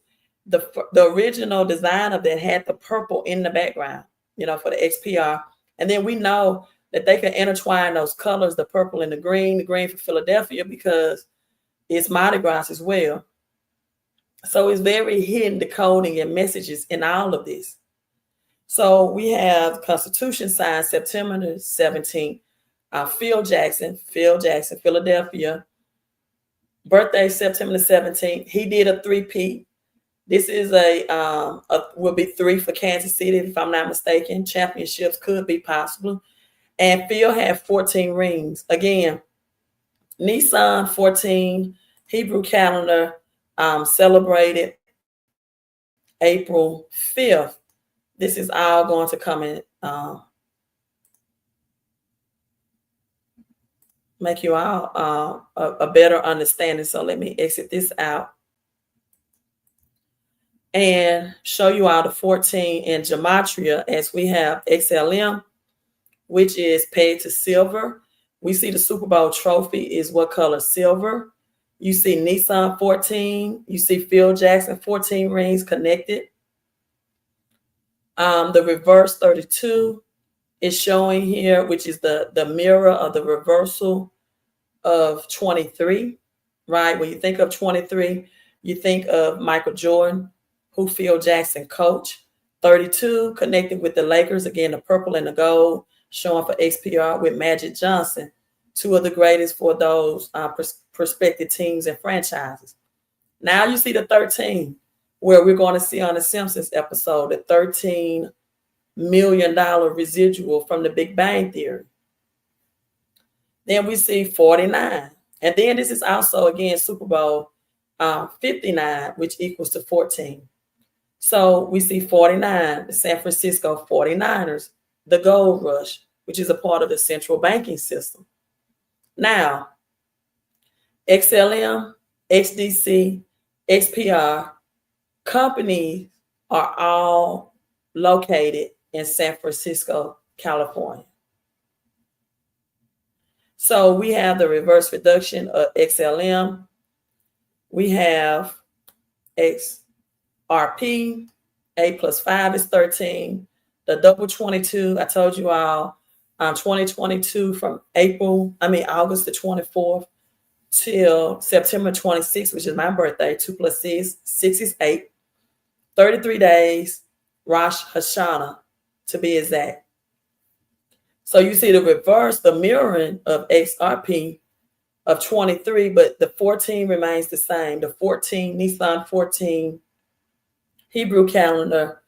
the original design of that had the purple in the background, for the XPR. And then we know that they can intertwine those colors, the purple and the green for Philadelphia, because it's Mardi Gras as well. So it's very hidden decoding and messages in all of this. So we have Constitution signed September the 17th. Phil Jackson, Philadelphia. Birthday September the 17th. He did a 3-peat. This is will be 3 for Kansas City, if I'm not mistaken. Championships could be possible. And Phil had 14 rings. Again, Nissan 14, Hebrew calendar, celebrated April 5th. This is all going to come in, make you all a better understanding. So let me exit this out and show you all the 14 in gematria, as we have Xlm, which is pegged to silver. We see the Super Bowl trophy is what color? Silver. You see Nissan 14. You see Phil Jackson 14 rings connected. The reverse 32 is showing here, which is the mirror of the reversal of 23, right? When you think of 23, you think of Michael Jordan, who Phil Jackson coached. 32 connected with the Lakers, again, the purple and the gold, showing for XPR with Magic Johnson, 2 of the greatest for those prospective teams and franchises. Now you see the 13, where we're going to see on the Simpsons episode, the 13 million residual from the Big Bang Theory. Then we see 49. And then this is also, again, Super Bowl 59, which equals to 14. So we see 49, the San Francisco 49ers, the gold rush, which is a part of the central banking system. Now, Xlm, Xdc, Xpr companies are all located in San Francisco, California. So we have the reverse reduction of Xlm. We have XRP. A plus 5 is 13. The double 22, I told you all, 2022 from August the 24th till September 26th, which is my birthday. 2 plus 6 is 8. 33 days, Rosh Hashanah, to be exact. So you see the reverse, the mirroring of XRP of 23, but the 14 remains the same. The 14, Nissan 14, Hebrew calendar,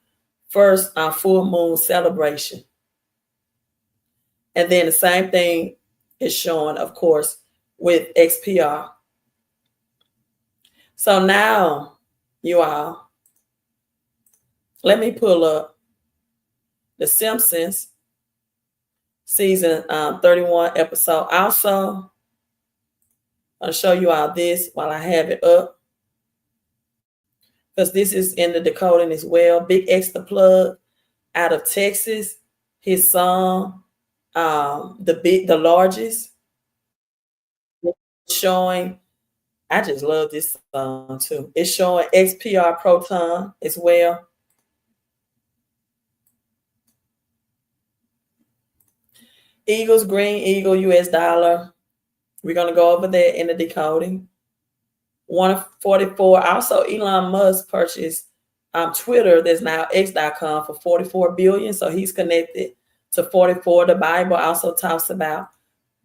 first full moon celebration. And then the same thing is shown, of course, with XPR. So now, you all, let me pull up The Simpsons season 31 episode. Also, I'll show you all this while I have it up, because this is in the decoding as well. Big X the Plug out of Texas. His song, the largest, showing. I just love this song too. It's showing XPR Proton as well. Eagles, Green Eagle, US dollar. We're going to go over there in the decoding. 144. Also, Elon Musk purchased Twitter, that's now X.com, for $44 billion. So he's connected to 44. The Bible also talks about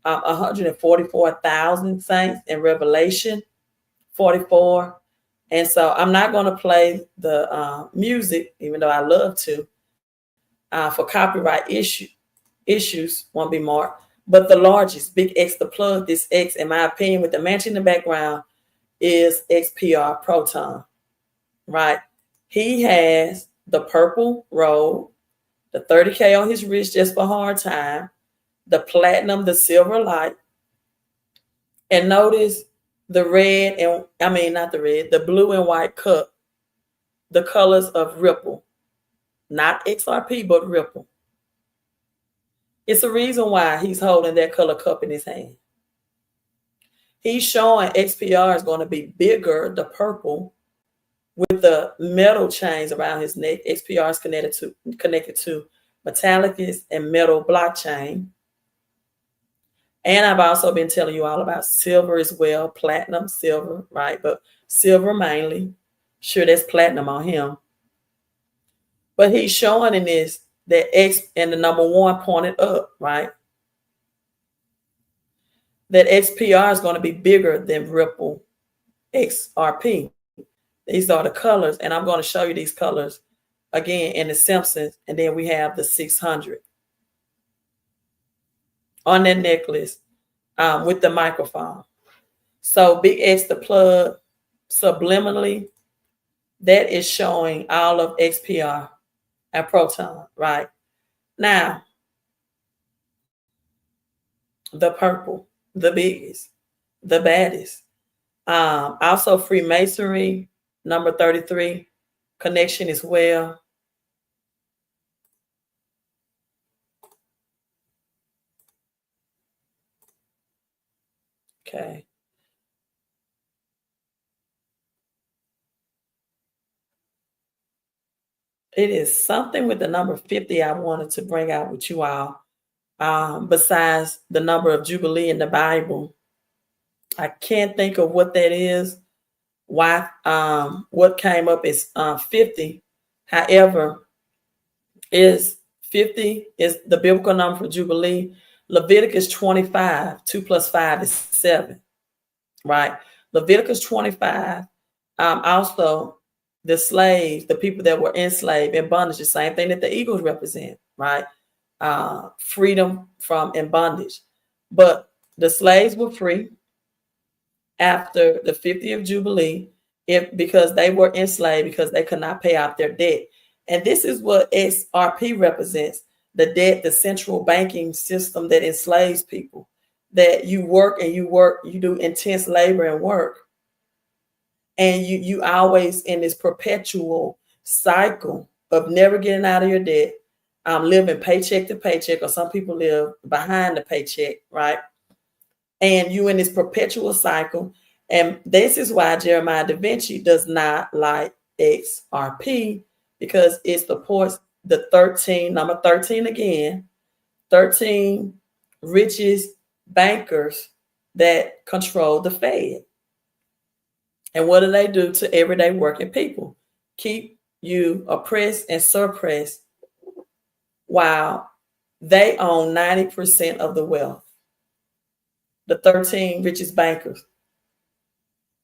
144,000 saints in Revelation 44. And so I'm not going to play the music, even though I love to, for copyright issues won't be marked. But the largest, Big X the Plug, this X, in my opinion, with the mansion in the background, is XPR Proton, right? He has the purple robe, the 30K on his wrist just for hard time, the platinum, the silver light. And notice the red and, not the red, the blue and white cup, the colors of Ripple, not XRP, but Ripple. It's a reason why he's holding that color cup in his hand. He's showing XPR is going to be bigger, the purple, with the metal chains around his neck. XPR is connected to Metallicus and metal blockchain. And I've also been telling you all about silver as well, platinum, silver, right? But silver mainly. Sure, there's platinum on him. But he's showing in this that X and the number 1 pointed up, right? That XPR is going to be bigger than Ripple XRP. These are the colors, and I'm going to show you these colors again in The Simpsons, and then we have the 600 on that necklace with the microphone. So Big X the Plug, subliminally, that is showing all of XPR and Proton, right? Now, the purple, the biggest, the baddest. Also Freemasonry, number 33, connection as well. Okay. It is something with the number 50 I wanted to bring out with you all. Besides the number of Jubilee in the Bible. I can't think of what that is. Why? What came up is 50. However, is 50 is the biblical number for Jubilee. Leviticus 25, 2 plus 5 is 7, right? Leviticus 25 also the slaves, the people that were enslaved in bondage, the same thing that the eagles represent, right? Freedom from in bondage. But the slaves were free after the 50th Jubilee because they were enslaved because they could not pay off their debt. And this is what XRP represents, the debt, the central banking system that enslaves people, that you work and you work, you do intense labor and work. And you always in this perpetual cycle of never getting out of your debt, living paycheck to paycheck, or some people live behind the paycheck, right? And you in this perpetual cycle. And this is why Jeremiah Da Vinci does not like XRP, because it supports the 13, number 13 again, 13 richest bankers that control the Fed. And what do they do to everyday working people? Keep you oppressed and suppressed while they own 90% of the wealth. The 13 richest bankers.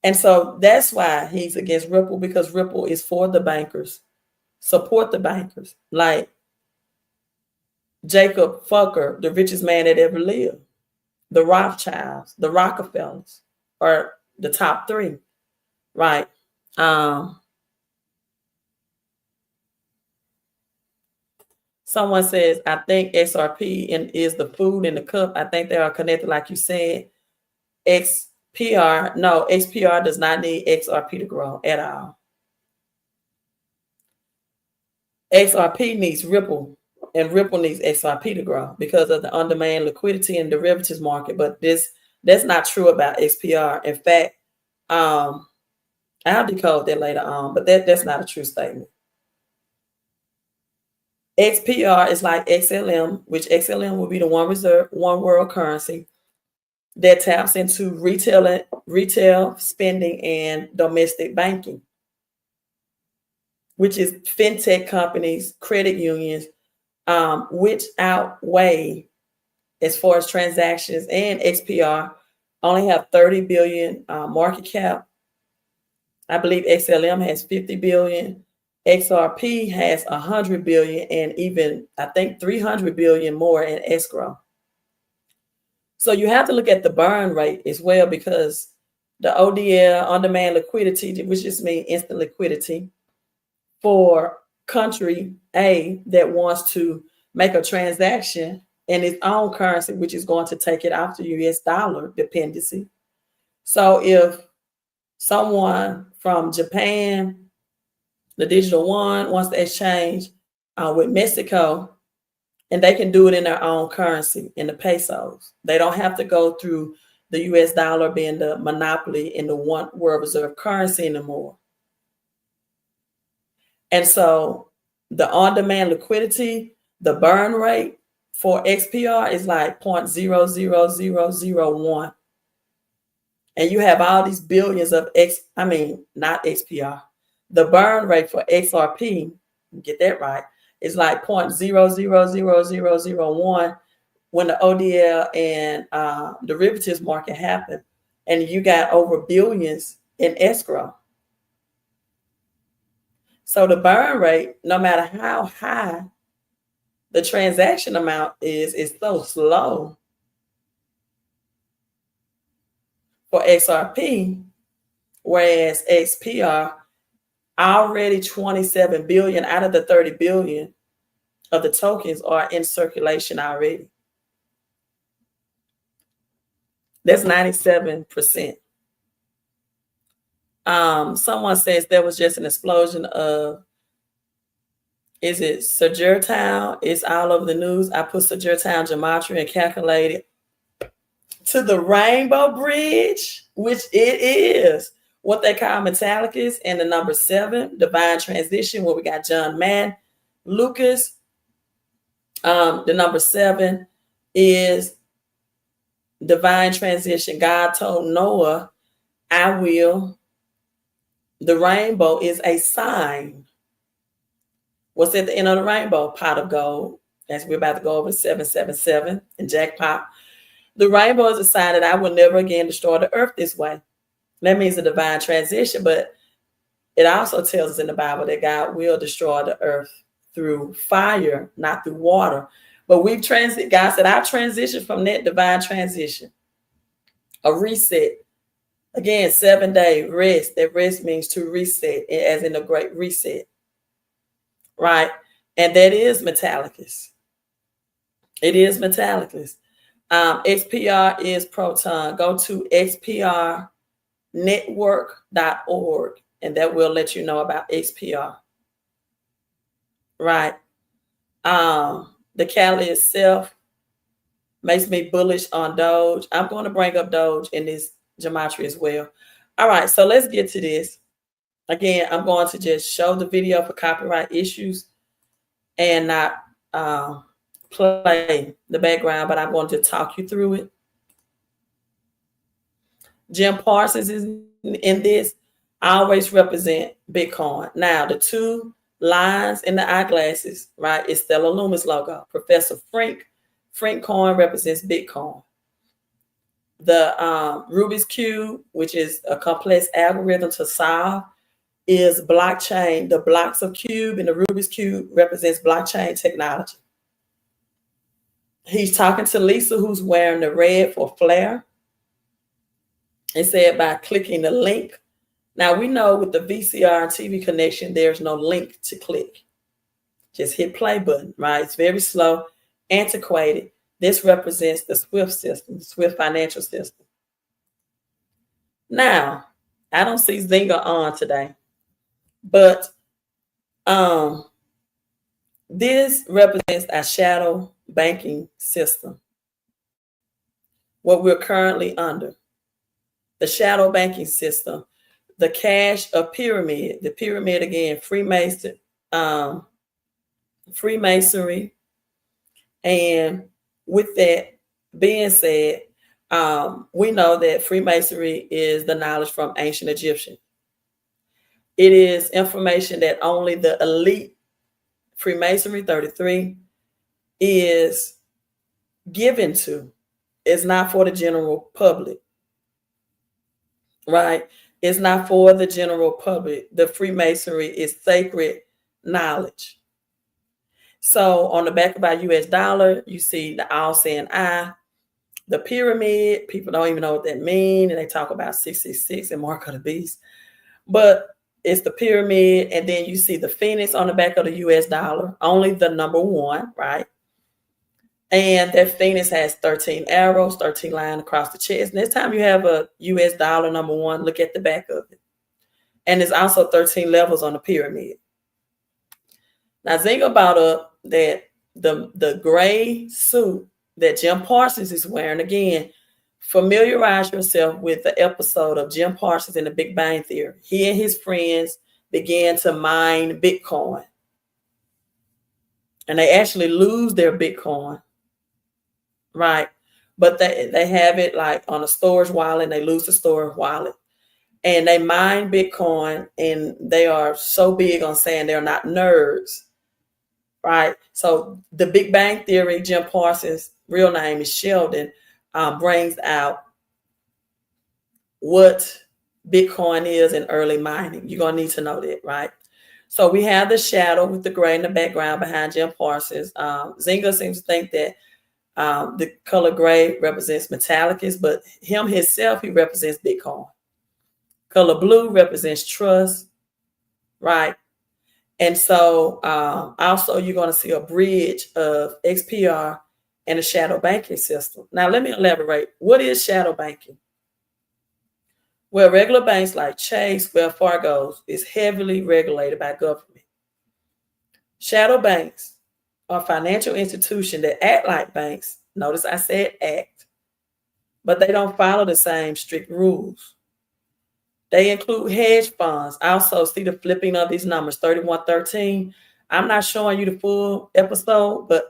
And so that's why he's against Ripple, because Ripple is for the bankers. Support the bankers. Like Jacob Fucker, the richest man that ever lived. The Rothschilds, the Rockefellers are the top three. Right. Someone says, I think XRP is the food in the cup. I think they are connected, like you said. XPR does not need XRP to grow at all. XRP needs Ripple, and Ripple needs XRP to grow because of the on-demand liquidity and derivatives market. But that's not true about XPR. In fact, I'll decode that later on, but that's not a true statement. XPR is like XLM, which XLM will be the one world currency that taps into retail spending and domestic banking, which is fintech companies, credit unions, which outweigh as far as transactions. And XPR only have 30 billion market cap. I believe XLM has 50 billion. XRP has 100 billion, and even I think 300 billion more in escrow. So you have to look at the burn rate as well, because the ODL, on-demand liquidity, which just means instant liquidity, for country A that wants to make a transaction in its own currency, which is going to take it off the US dollar dependency. So if someone from Japan, the digital one, wants to exchange with Mexico, and they can do it in their own currency, in the pesos. They don't have to go through the US dollar being the monopoly in the one world reserve currency anymore. And so the on-demand liquidity, the burn rate for XPR is like 0.00001. And you have all these billions of not XPR. The burn rate for XRP, get that right, is like 0.00001 when the ODL and derivatives market happened. And you got over billions in escrow. So the burn rate, no matter how high the transaction amount is so slow for XRP, whereas XPR, already 27 billion out of the 30 billion of the tokens are in circulation already. That's 97%. Someone says there was just an explosion of, is it Town? It's all over the news. I put Town Gematria and calculated to the Rainbow Bridge, which it is what they call Metallicus, and the number 7, Divine Transition, where we got John Madden, Lucas. The number 7 is Divine Transition. God told Noah, I will. The rainbow is a sign. What's at the end of the rainbow? Pot of gold. As we're about to go over 777 and jackpot. The rainbow is a sign that I will never again destroy the earth this way. That means a divine transition, but it also tells us in the Bible that God will destroy the earth through fire, not through water. But God said, I've transitioned from that divine transition, a reset. Again, 7-day rest. That rest means to reset, as in a great reset, right? And that is Metallicus. It is Metallicus. XPR is Proton. Go to xprnetwork.org, and that will let you know about XPR. Right. The Cali itself makes me bullish on Doge. I'm going to bring up Doge in this gematria as well. All right, so let's get to this. Again, I'm going to just show the video for copyright issues and not play the background, but I'm going to talk you through it. Jim Parsons is in this. I always represent Bitcoin. Now, the two lines in the eyeglasses, right, is Stellar Loomis logo. Professor Frank coin represents Bitcoin. The Rubik's Cube, which is a complex algorithm to solve, is blockchain. The blocks of cube in the Rubik's Cube represents blockchain technology. He's talking to Lisa, who's wearing the red for Flair. It said by clicking the link. Now, we know with the VCR and TV connection, there's no link to click. Just hit play button, right? It's very slow, antiquated. This represents the SWIFT system, the SWIFT financial system. Now, I don't see Zynga on today, but this represents a shadow banking system, what we're currently under. The shadow banking system, the cash of pyramid, the pyramid again, Freemasonry. And with that being said, we know that Freemasonry is the knowledge from ancient Egyptian. It is information that only the elite, Freemasonry 33, is given to. It's not for the general public, right? It's not for the general public. The Freemasonry is sacred knowledge. So on the back of our US dollar, you see the all-seeing eye, the pyramid. People don't even know what that means, and they talk about 666 and Mark of the Beast. But it's the pyramid, and then you see the phoenix on the back of the US dollar, only the number 1, right? And that phoenix has 13 arrows, 13 lines across the chest. Next time you have a US dollar number 1, look at the back of it. And there's also 13 levels on the pyramid. Now, Zynga brought up that the gray suit that Jim Parsons is wearing. Again, familiarize yourself with the episode of Jim Parsons in the Big Bang Theory. He and his friends began to mine Bitcoin. And they actually lose their Bitcoin, right? But they have it like on a storage wallet, and they lose the storage wallet. And they mine Bitcoin, and they are so big on saying they're not nerds, right? So the Big Bang Theory, Jim Parsons' real name is Sheldon, brings out what Bitcoin is in early mining. You're going to need to know that, right? So we have the shadow with the gray in the background behind Jim Parsons. Zynga seems to think that the color gray represents Metallicus, but him himself, he represents Bitcoin. Color blue represents trust, right? And so also you're going to see a bridge of XPR and a shadow banking system. Now, let me elaborate. What is shadow banking? Well, regular banks like Chase, Wells Fargo is heavily regulated by government. Shadow banks are financial institutions that act like banks. Notice I said act, but they don't follow the same strict rules. They include hedge funds. Also, see the flipping of these numbers, 3113. I'm not showing you the full episode, but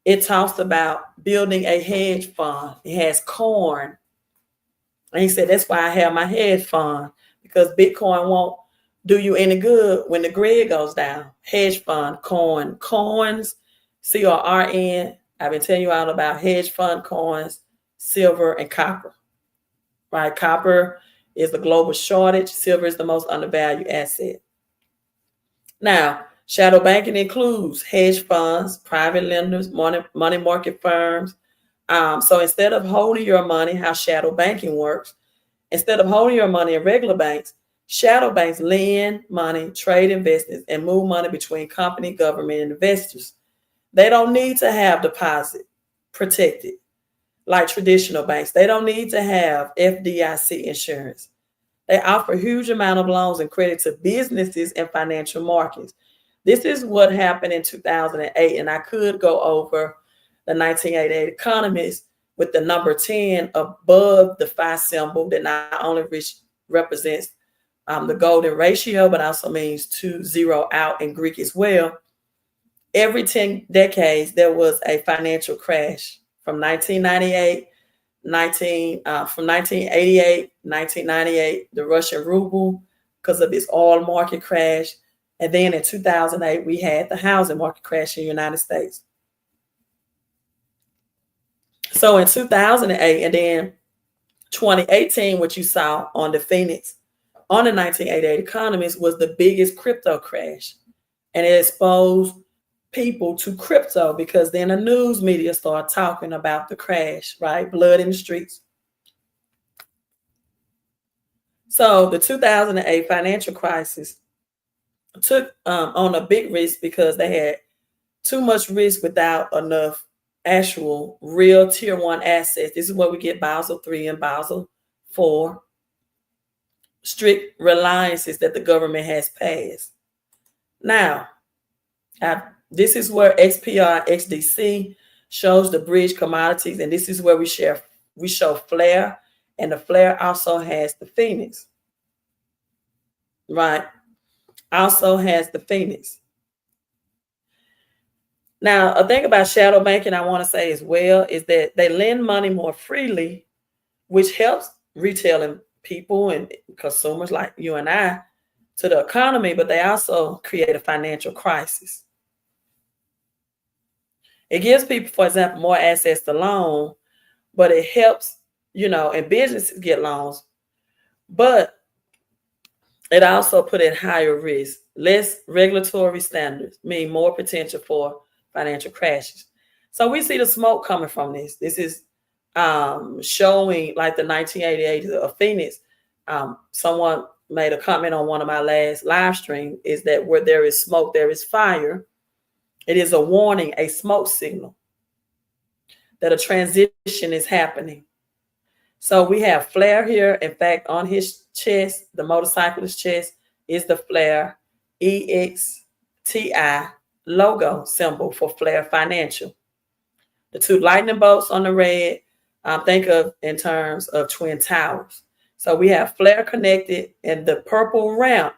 it talks about building a hedge fund. It has corn. And he said, that's why I have my hedge fund, because Bitcoin won't do you any good when the grid goes down. Hedge fund, corn, coins, CRN. I've been telling you all about hedge fund coins, silver, and copper. Right? Copper is the global shortage. Silver is the most undervalued asset. Now, shadow banking includes hedge funds, private lenders, money market firms. So instead of holding your money, how shadow banking works, instead of holding your money in regular banks, shadow banks lend money, trade investments, and move money between company, government, and investors. They don't need to have deposit protected like traditional banks. They don't need to have FDIC insurance. They offer a huge amount of loans and credit to businesses and financial markets. This is what happened in 2008, and I could go over the 1988 economists with the number 10 above the phi symbol that not only represents the golden ratio, but also means to zero out in Greek as well. Every 10 decades, there was a financial crash from 1998, from 1988, 1998, the Russian ruble because of its oil market crash. And then in 2008, we had the housing market crash in the United States. So in 2008 and then 2018, what you saw on the Phoenix, on the 1988 economist, was the biggest crypto crash. And it exposed people to crypto because then the news media started talking about the crash, right? Blood in the streets. So the 2008 financial crisis took on a big risk because they had too much risk without enough actual real tier 1 assets. This is where we get Basel III and Basel IV, strict reliances that the government has passed. Now, this is where Xpr Xdc shows the bridge commodities, and this is where we show flare, and the flare also has the Phoenix, right? Also has the Phoenix. Now, a thing about shadow banking I want to say as well is that they lend money more freely, which helps retail people and consumers like you and I to the economy, but they also create a financial crisis. It gives people, for example, more access to loan, but it helps, and businesses get loans, but it also put at higher risk. Less regulatory standards mean more potential for financial crashes. So we see the smoke coming from this. This is showing like the 1988 of Phoenix. Someone made a comment on one of my last live streams, is that where there is smoke, there is fire. It is a warning, a smoke signal that a transition is happening. So we have flare here. In fact, on his chest, the motorcyclist's chest, is the flare EXTI logo symbol for Flare Financial. The two lightning bolts on the red, think of in terms of twin towers. So we have flare connected, and the purple ramp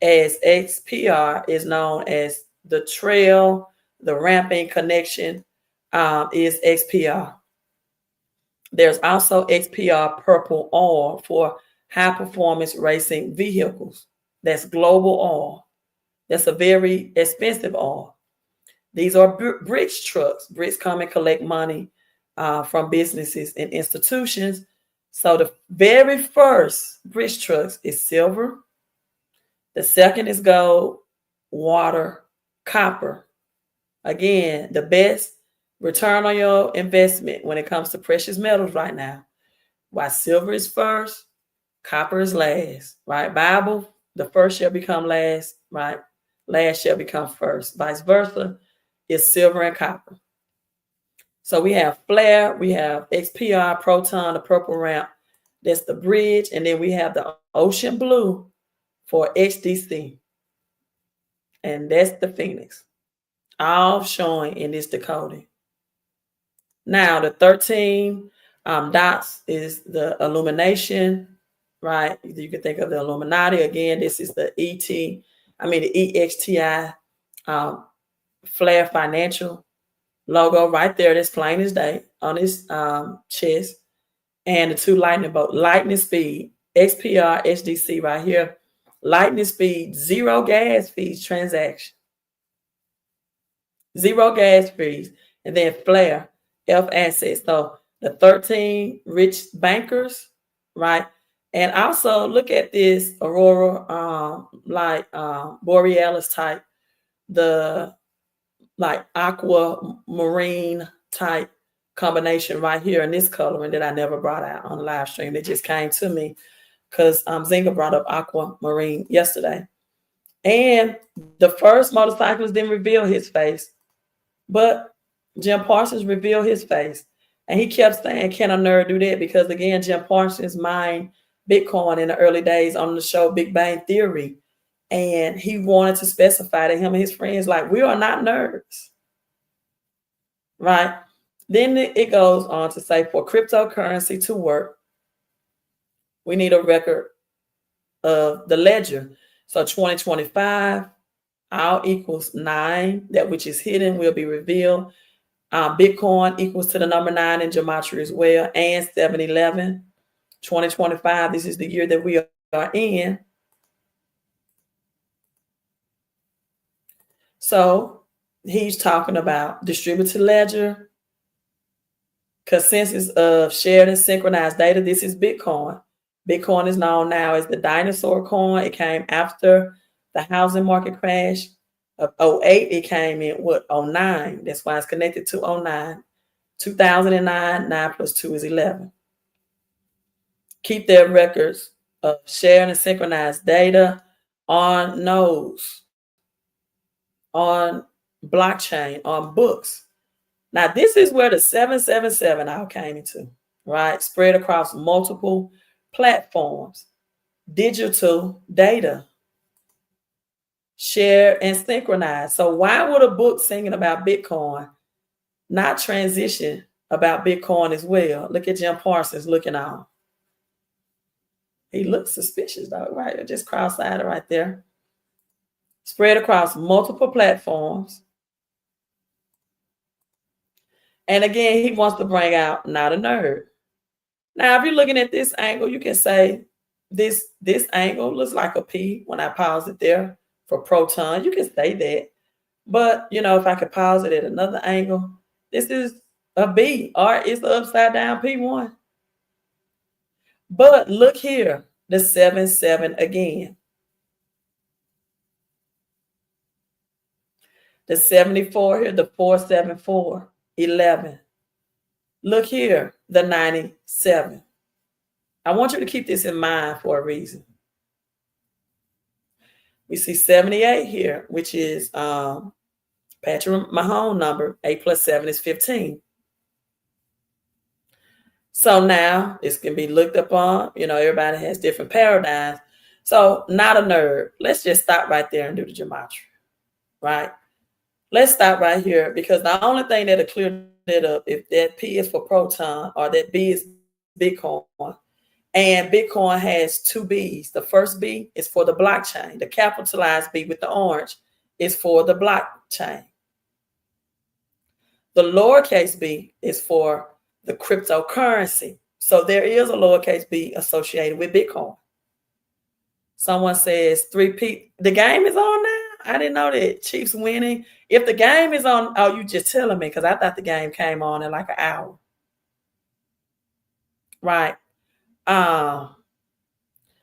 as XPR is known as the trail, the ramping connection is XPR. There's also XPR purple oil for high performance racing vehicles. That's global oil. That's a very expensive oil. These are bridge trucks. Bridge come and collect money from businesses and institutions. So the very first bridge trucks is silver. The second is gold, water, copper. Again, the best return on your investment when it comes to precious metals right now. Why silver is first, copper is last, right? Bible, the first shall become last, right? Last shall become first. Vice versa, is silver and copper. So we have flare, we have XPR, proton, the purple ramp. That's the bridge. And then we have the ocean blue for XDC. And that's the Phoenix. All showing in this decoding. Now, the 13 dots is the illumination, right? You can think of the Illuminati. Again, this is the the EXTI Flare Financial logo right there. That's plain as day on his chest. And the two lightning bolt, lightning speed, XPR Xdc right here. Lightning speed, zero gas fees transaction. Zero gas fees. And then flare, F assets. So the 13 rich bankers, right? And also look at this aurora, borealis type, the like aquamarine type combination right here in this coloring that I never brought out on the live stream. It just came to me because Zinga brought up aquamarine yesterday. And the first motorcyclist didn't reveal his face, but Jim Parsons revealed his face. And he kept saying, can a nerd do that? Because again, Jim Parsons mined Bitcoin in the early days on the show Big Bang Theory. And he wanted to specify to him and his friends, like, we are not nerds. Right? Then it goes on to say, for cryptocurrency to work, we need a record of the ledger. So 2025, all equals 9. That which is hidden will be revealed. Bitcoin equals to the number 9 in Gematria as well, and 711. 2025, this is the year that we are in. So he's talking about distributed ledger, consensus of shared and synchronized data. This is Bitcoin. Bitcoin is known now as the dinosaur coin. It came after the housing market crash of 08. It came in 09. That's why it's connected to 09. 2009, 9 plus 2 is 11. Keep their records of shared and synchronized data on nodes, on blockchain, on books. Now, this is where the 777 all came into, right? Spread across multiple platforms, digital data, share and synchronize. So why would a book singing about Bitcoin not transition about Bitcoin as well? Look at Jim Parsons looking on. He looks suspicious though, right? Just cross-eyed right there. Spread across multiple platforms. And again, he wants to bring out not a nerd. Now, if you're looking at this angle, you can say this angle looks like a P when I pause it there for proton. You can say that. But, you know, if I could pause it at another angle, this is a B, or it's the upside down P1. But look here, the 77 again. The 74 here, the 474, 11. Look here, the 97. I want you to keep this in mind for a reason. We see 78 here, which is Patrick Mahone number. 8 plus 7 is 15. So now this can be looked upon. You know, everybody has different paradigms. So not a nerd. Let's just stop right there and do the gematria, right? Let's stop right here, because the only thing that'll clear it up, if that P is for proton or that B is Bitcoin, and Bitcoin has 2 B's. The first B is for the blockchain. The capitalized B with the orange is for the blockchain. The lowercase b is for the cryptocurrency. So there is a lowercase b associated with Bitcoin. Someone says 3P. The game is on now? I didn't know that. Chiefs winning. If the game is on, oh, you just telling me, because I thought the game came on in like an hour. Right.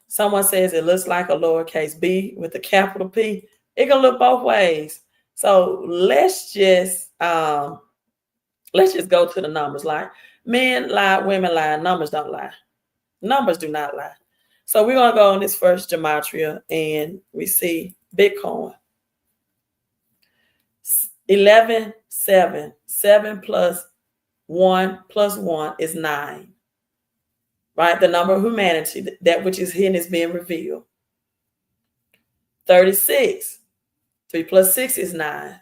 Someone says it looks like a lowercase b with a capital P. It can look both ways. So let's just go to the numbers. Like, men lie, women lie, numbers don't lie. Numbers do not lie. So we're going to go on this first gematria, and we see Bitcoin. 11, 7. 7 plus 1 plus 1 is 9. Right? The number of humanity, that which is hidden, is being revealed. 36. 3 plus 6 is 9.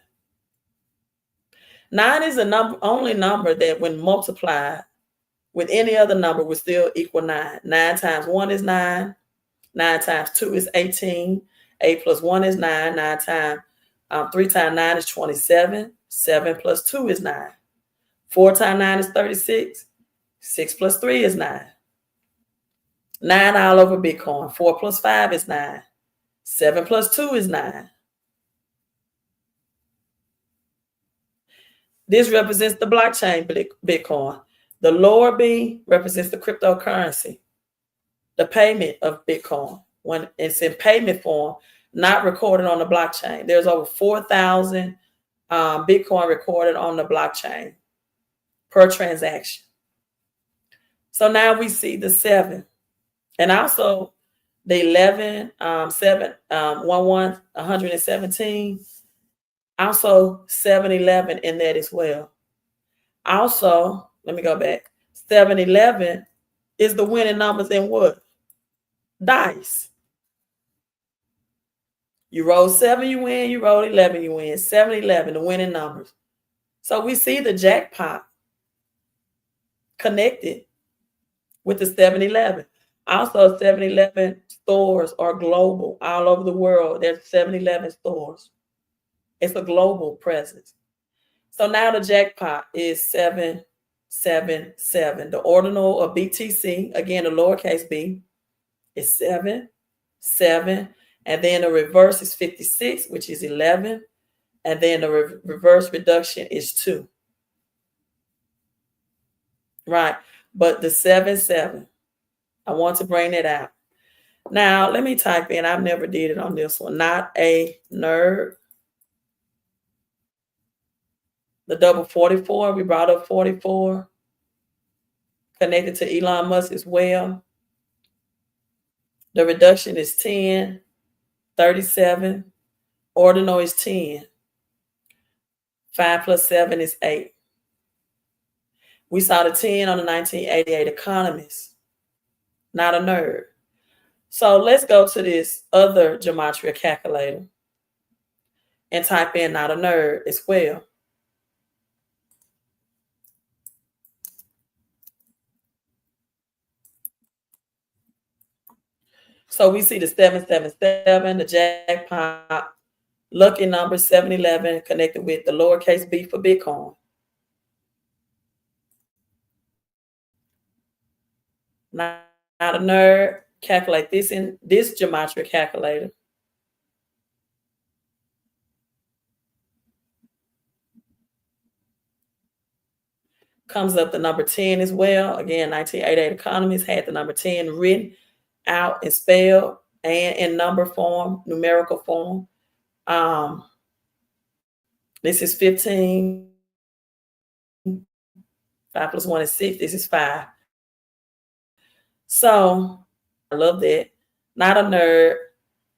9 is the only number that when multiplied with any other number would still equal 9. 9 times 1 is 9. 9 times 2 is 18. 8 plus 1 is 9. 9 times 3 times 9 is 27. 7 plus 2 is 9. 4 times 9 is 36. 6 plus 3 is 9. 9 all over Bitcoin. 4 plus 5 is 9. 7 plus 2 is 9. This represents the blockchain Bitcoin. The lower B represents the cryptocurrency. the payment of Bitcoin when it's in payment form, not recorded on the blockchain. There's over 4,000 Bitcoin recorded on the blockchain per transaction. So now we see the 7 and also the 11, 7, 117, also 711 in that as well. Also, let me go back. 711 is the winning numbers in what? Dice. You roll 7, you win. You roll 11, you win. 711, the winning numbers. So we see the jackpot connected with the 711. Also, 711 stores are global all over the world. There's 711 stores. It's a global presence. So now the jackpot is 777. The ordinal of BTC, again, the lowercase b, is 7, 7. And then the reverse is 56, which is 11. And then the reverse reduction is 2. Right. But the 7, I want to bring that out. Now, let me type in. I've never did it on this one. Not a nerd. The double 44, we brought up 44. Connected to Elon Musk as well. The reduction is 10, 37. Ordinal is 10. 5 plus 7 is 8. We saw the 10 on the 1988 Economist. Not a nerd. So let's go to this other Gematria calculator and type in not a nerd as well. So we see the 777, the jackpot, lucky number 711 connected with the lowercase b for Bitcoin. Not a nerd. Calculate this in this Gematria calculator. Comes up the number 10 as well. Again, 1988 Economist had the number 10 written out and spelled and in number form, numerical form. This is 15. 5 plus 1 is 6. This is 5. So I love that. Not a nerd.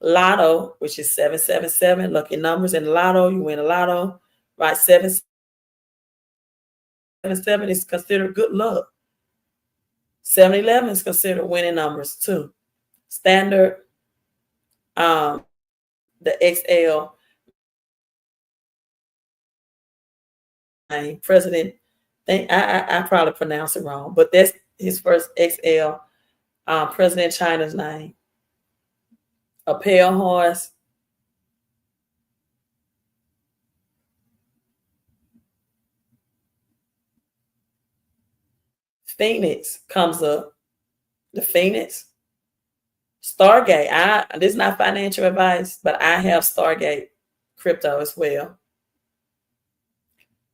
Lotto, which is 777. Lucky numbers in Lotto. You win a Lotto. Right, 777 is considered good luck. 711 is considered winning numbers too. Standard, the XL president. I probably pronounced it wrong, but that's his first XL president China's name. A pale horse. Phoenix comes up. The Phoenix. Stargate. This is not financial advice, but I have Stargate crypto as well.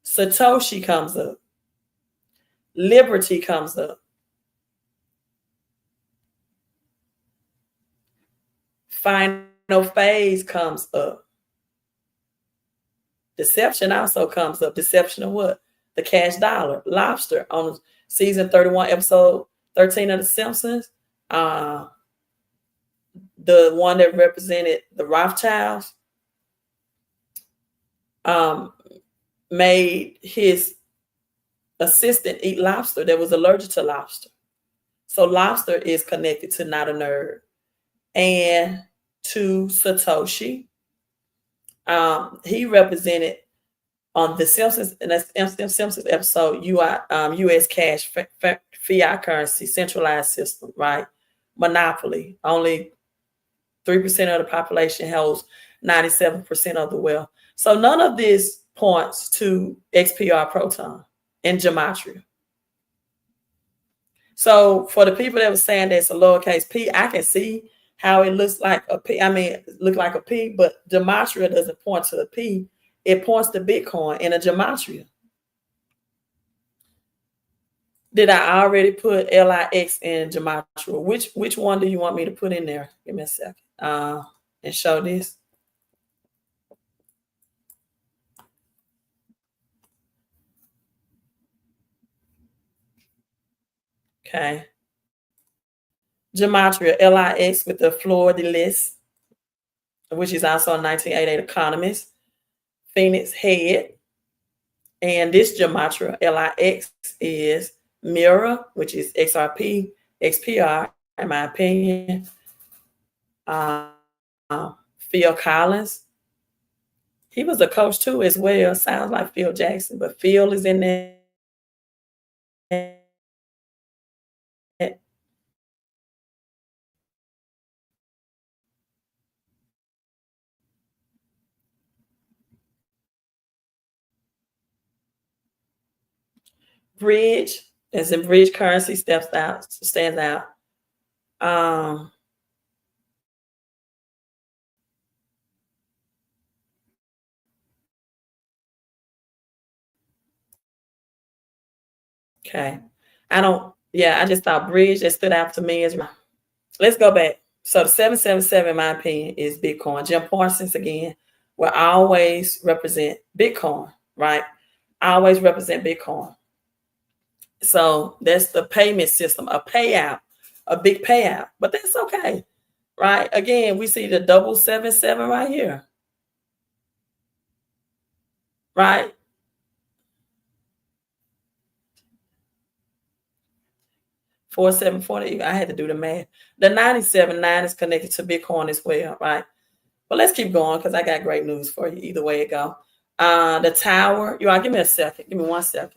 Satoshi comes up. Liberty comes up. Final phase comes up. Deception also comes up. Deception of what? The cash dollar. Lobster on season 31, episode 13 of The Simpsons. The one that represented the Rothschilds made his assistant eat lobster that was allergic to lobster. So lobster is connected to not a nerd. And to Satoshi. He represented on The Simpsons, in the Simpsons episode, U.S. cash, fiat currency, centralized system, right? Monopoly. Only 3% of the population holds 97% of the wealth. So none of this points to XPR Proton in Gematria. So for the people that were saying that's a lowercase p, I can see how it looks like a P. I mean, it look like a P, but Gematria doesn't point to a P. It points to Bitcoin in a Gematria. Did I already put LIX in Gematria? Which one do you want me to put in there? Give me a second. And show this. Okay. Gematria LIX with the Fleur de Lis, which is also a 1988 economist. Phoenix Head. And this Gematria LIX is Mirror, which is XRP, XPR, in my opinion. Phil Collins. He was a coach too as well. Sounds like Phil Jackson, but Phil is in there. Bridge, as in Bridge Currency, stands out. Okay. I just thought Bridge that stood out to me as well. Let's go back. So the 777, in my opinion, is Bitcoin. Jim Parsons, again, will always represent Bitcoin, right? Always represent Bitcoin. So that's the payment system, a payout, a big payout. But that's okay, right? Again, we see the 777 right here, right? $4,740. I had to do the math. The 97.9 is connected to Bitcoin as well, right? But let's keep going because I got great news for you. Either way it go. The tower. You all give me a second. Give me 1 second.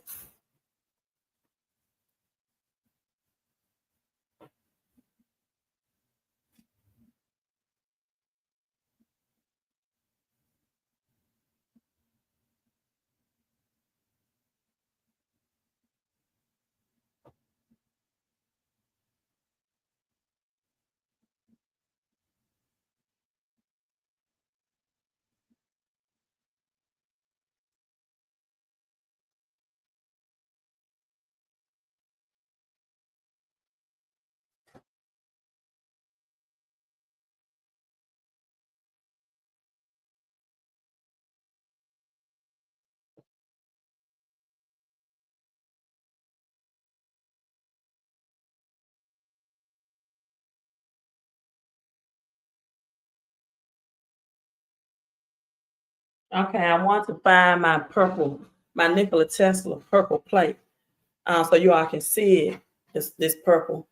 Okay, I want to find my Nikola Tesla purple plate. So you all can see it. This purple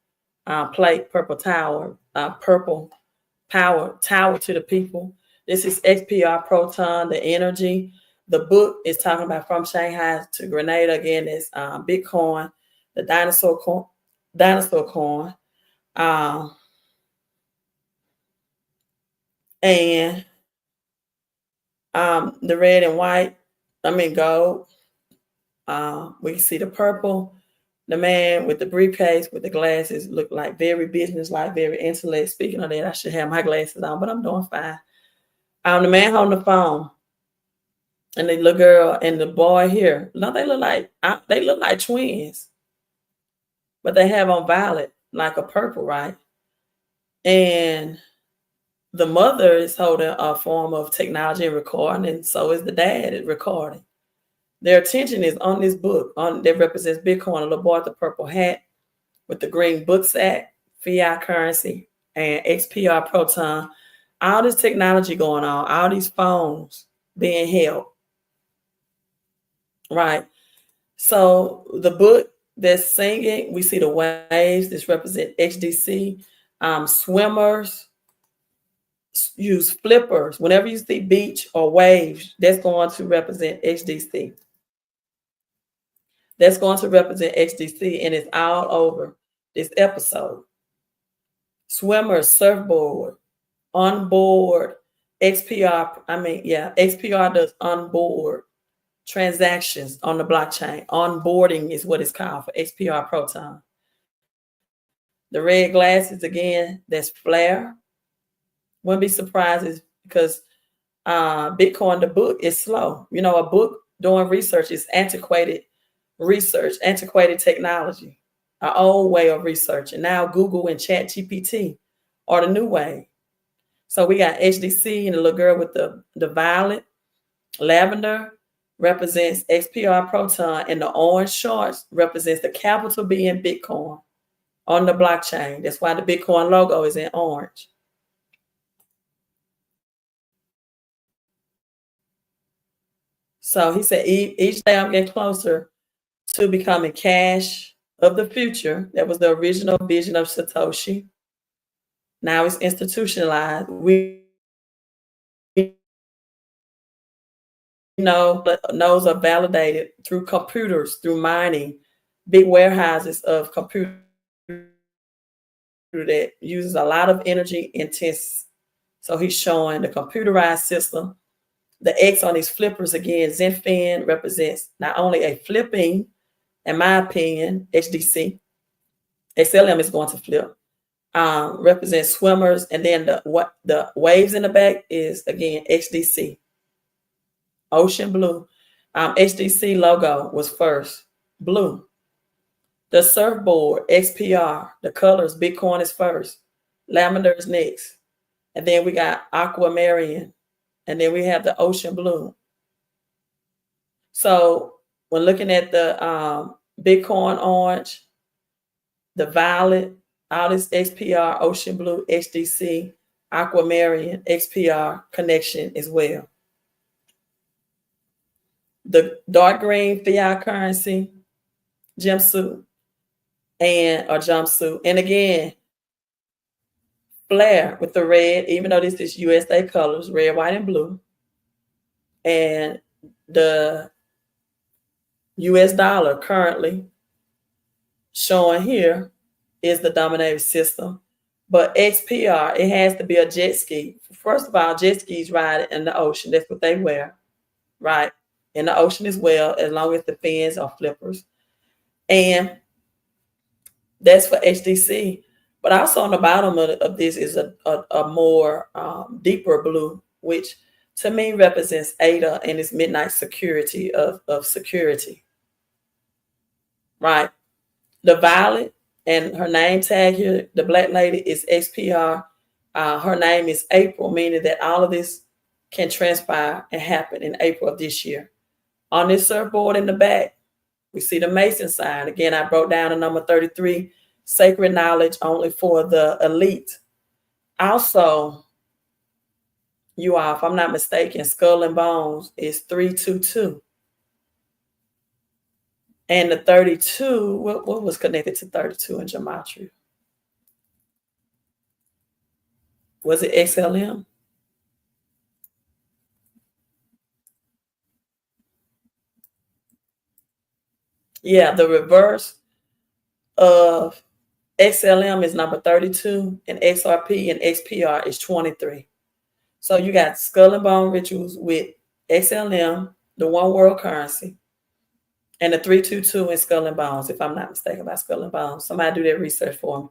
plate, purple tower, purple power tower to the people. This is XPR Proton, the energy. The book is talking about From Shanghai to Grenada. Again, it's Bitcoin, the dinosaur coin, and the red and white. Gold. We see the purple. The man with the briefcase with the glasses look like very business-like, very intellect. Speaking of that, I should have my glasses on, but I'm doing fine. The man holding the phone, and the little girl and the boy here. No, they look like twins, but they have on violet, like a purple, right? And the mother is holding a form of technology and recording, and so is the dad recording. Their attention is on this book that represents Bitcoin. A little boy with the purple hat with the green book sack, fiat currency, and XPR Proton. All this technology going on, all these phones being held, right? So the book that's singing, we see the waves. This represent XDC. Swimmers use flippers. Whenever you see beach or waves, that's going to represent XDC. That's going to represent XDC, and it's all over this episode. Swimmers, surfboard, onboard, XPR. XPR does onboard transactions on the blockchain. Onboarding is what it's called for XPR Proton. The red glasses, again, that's flare. Wouldn't be surprised because Bitcoin, the book is slow. A book doing research is antiquated research, antiquated technology, our old way of research. And now Google and Chat GPT are the new way. So we got XDC and the little girl with the violet. Lavender represents XPR Proton, and the orange shorts represents the capital B in Bitcoin on the blockchain. That's why the Bitcoin logo is in orange. So he said, each day I'm getting closer to becoming cash of the future. That was the original vision of Satoshi. Now it's institutionalized. We know nodes are validated through computers, through mining, big warehouses of computers that uses a lot of energy intense. So he's showing the computerized system. The X on these flippers, again, Xlm represents not only a flipping, in my opinion, XDC. Xlm is going to flip. Represents swimmers, and then the waves in the back is, again, XDC. Ocean blue. XDC logo was first, blue. The surfboard, XPR, the colors, Bitcoin is first. Lavender is next. And then we got aquamarine. And then we have the ocean blue. So when looking at the Bitcoin orange, the violet, all this XPR, ocean blue, XDC, aquamarine, XPR connection as well. The dark green fiat currency, jumpsuit, and again, flare with the red, even though this is USA colors, red, white, and blue. And the US dollar currently showing here is the dominating system. But XPR, it has to be a jet ski. First of all, jet skis ride in the ocean. That's what they wear, right? In the ocean as well, as long as the fins are flippers. And that's for XDC. But also on the bottom of this is a more deeper blue, which to me represents ADA and its midnight security of security, right? The violet and her name tag here, the black lady, is XPR. Her name is April, meaning that all of this can transpire and happen in April of this year. On this surfboard in the back, we see the Mason sign. Again, I broke down the number 33, sacred knowledge only for the elite. Also, you all, if I'm not mistaken, Skull and Bones is 322. And the 32, what was connected to 32 in Gematria? Was it Xlm? Yeah, the reverse of Xlm is number 32, and XRP and XPR is 23. So you got Skull and Bone rituals with Xlm, the one world currency, and the 322 in Skull and Bones, if I'm not mistaken about Skull and Bones. Somebody do that research for me.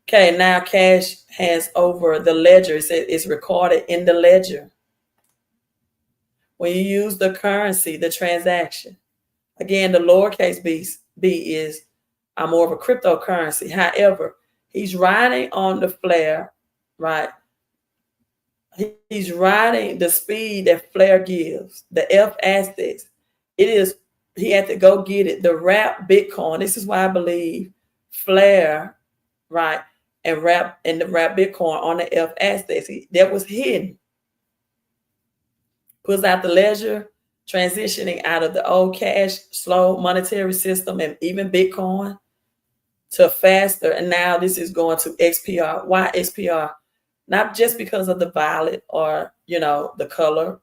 Okay, now cash hands over the ledger. It's recorded in the ledger. When you use the currency, the transaction, again, the lowercase b is more of a cryptocurrency. However, he's riding on the flare, right? He's riding the speed that flare gives, the F aspects. He had to go get it. The wrap Bitcoin. This is why I believe flare, right, and the wrap Bitcoin on the F aspects. That was hidden. Pulls out the ledger, transitioning out of the old cash, slow monetary system, and even Bitcoin to faster. And now this is going to XPR. Why XPR? Not just because of the violet or, the color,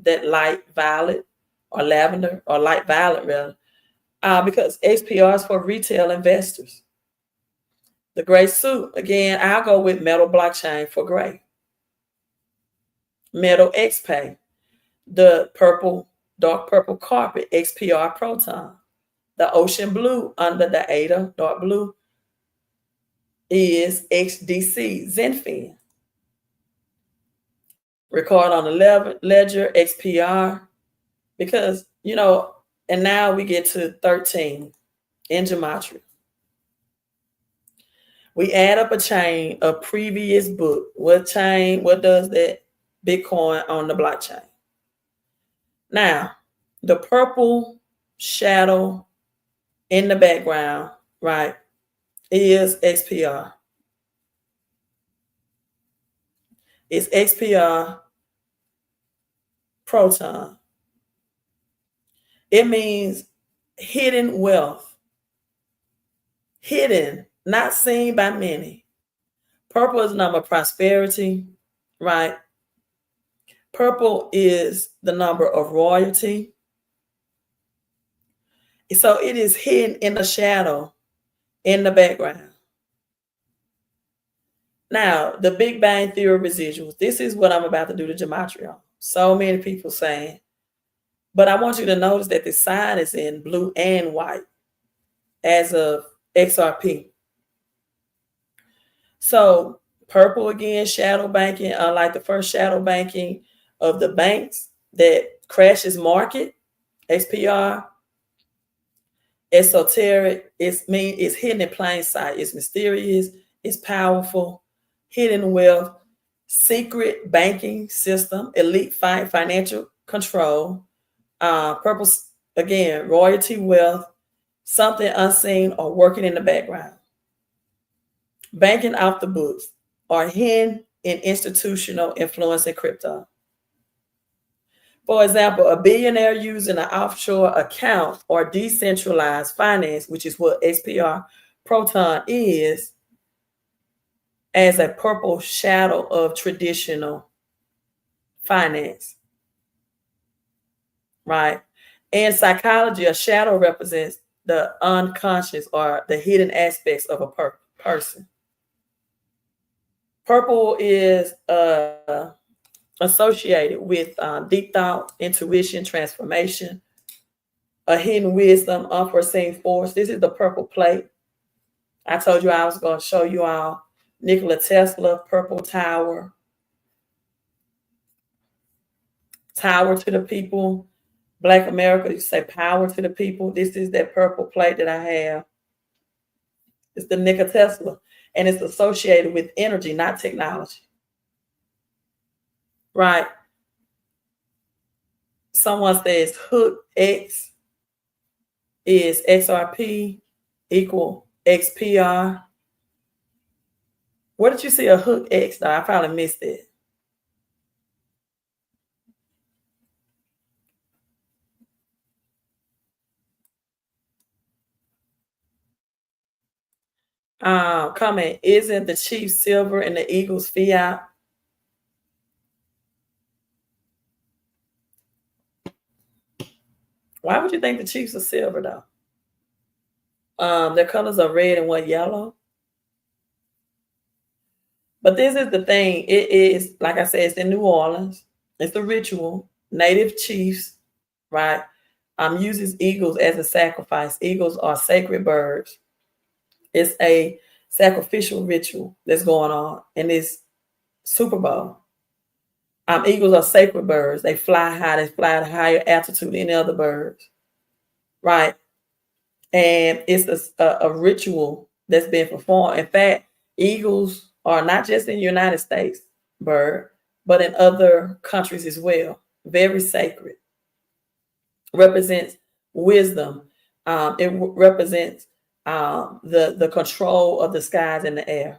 that light violet or lavender or light violet rather, because XPR is for retail investors. The gray suit, again, I'll go with metal blockchain for gray. Metal XPay. The dark purple carpet, XPR Proton. The ocean blue under the ADA, dark blue, is XDC Xlm. Record on the ledger, XPR, because, And now we get to 13 in Gematria. We add up a chain of previous book. What chain? What does that? Bitcoin on the blockchain. Now, the purple shadow in the background, right, is XPR. It's XPR Proton. It means hidden wealth. Hidden, not seen by many. Purple is the number of prosperity, right? Purple is the number of royalty. So it is hidden in the shadow, in the background. Now, the Big Bang Theory residuals. This is what I'm about to do to Gematria. So many people saying, but I want you to notice that the sign is in blue and white as of XRP. So purple again, shadow banking, unlike the first shadow banking of the banks that crashes market, XPR, esoteric, it's hidden in plain sight, it's mysterious, it's powerful, hidden wealth, secret banking system, elite financial control, purple, again, royalty wealth, something unseen or working in the background. Banking off the books or hidden in institutional influence in crypto. For example, a billionaire using an offshore account or decentralized finance, which is what XPR Proton is, as a purple shadow of traditional finance, right? In psychology, a shadow represents the unconscious or the hidden aspects of a person. Purple is associated with deep thought, intuition, transformation, a hidden wisdom, unforeseen force. This is the purple plate. I told you I was going to show you all Nikola Tesla, purple tower. Tower to the people. Black America, you say power to the people. This is that purple plate that I have. It's the Nikola Tesla. And it's associated with energy, not technology. Right. Someone says hook X is XRP equal XPR. Where did you see a hook X though? I probably missed it. Comment, isn't the Chiefs silver and the Eagles fiat? Why would you think the Chiefs are silver though? Their colors are red and what, yellow? But this is the thing. It is, like I said, it's in New Orleans. It's a ritual. Native chiefs, right? Uses eagles as a sacrifice. Eagles are sacred birds. It's a sacrificial ritual that's going on in this Superbowl. Eagles are sacred birds. They fly high. They fly at a higher altitude than any other birds, right? And it's a ritual that's been performed. In fact, eagles are not just in the United States bird, but in other countries as well. Very sacred. Represents wisdom. It represents the control of the skies and the air.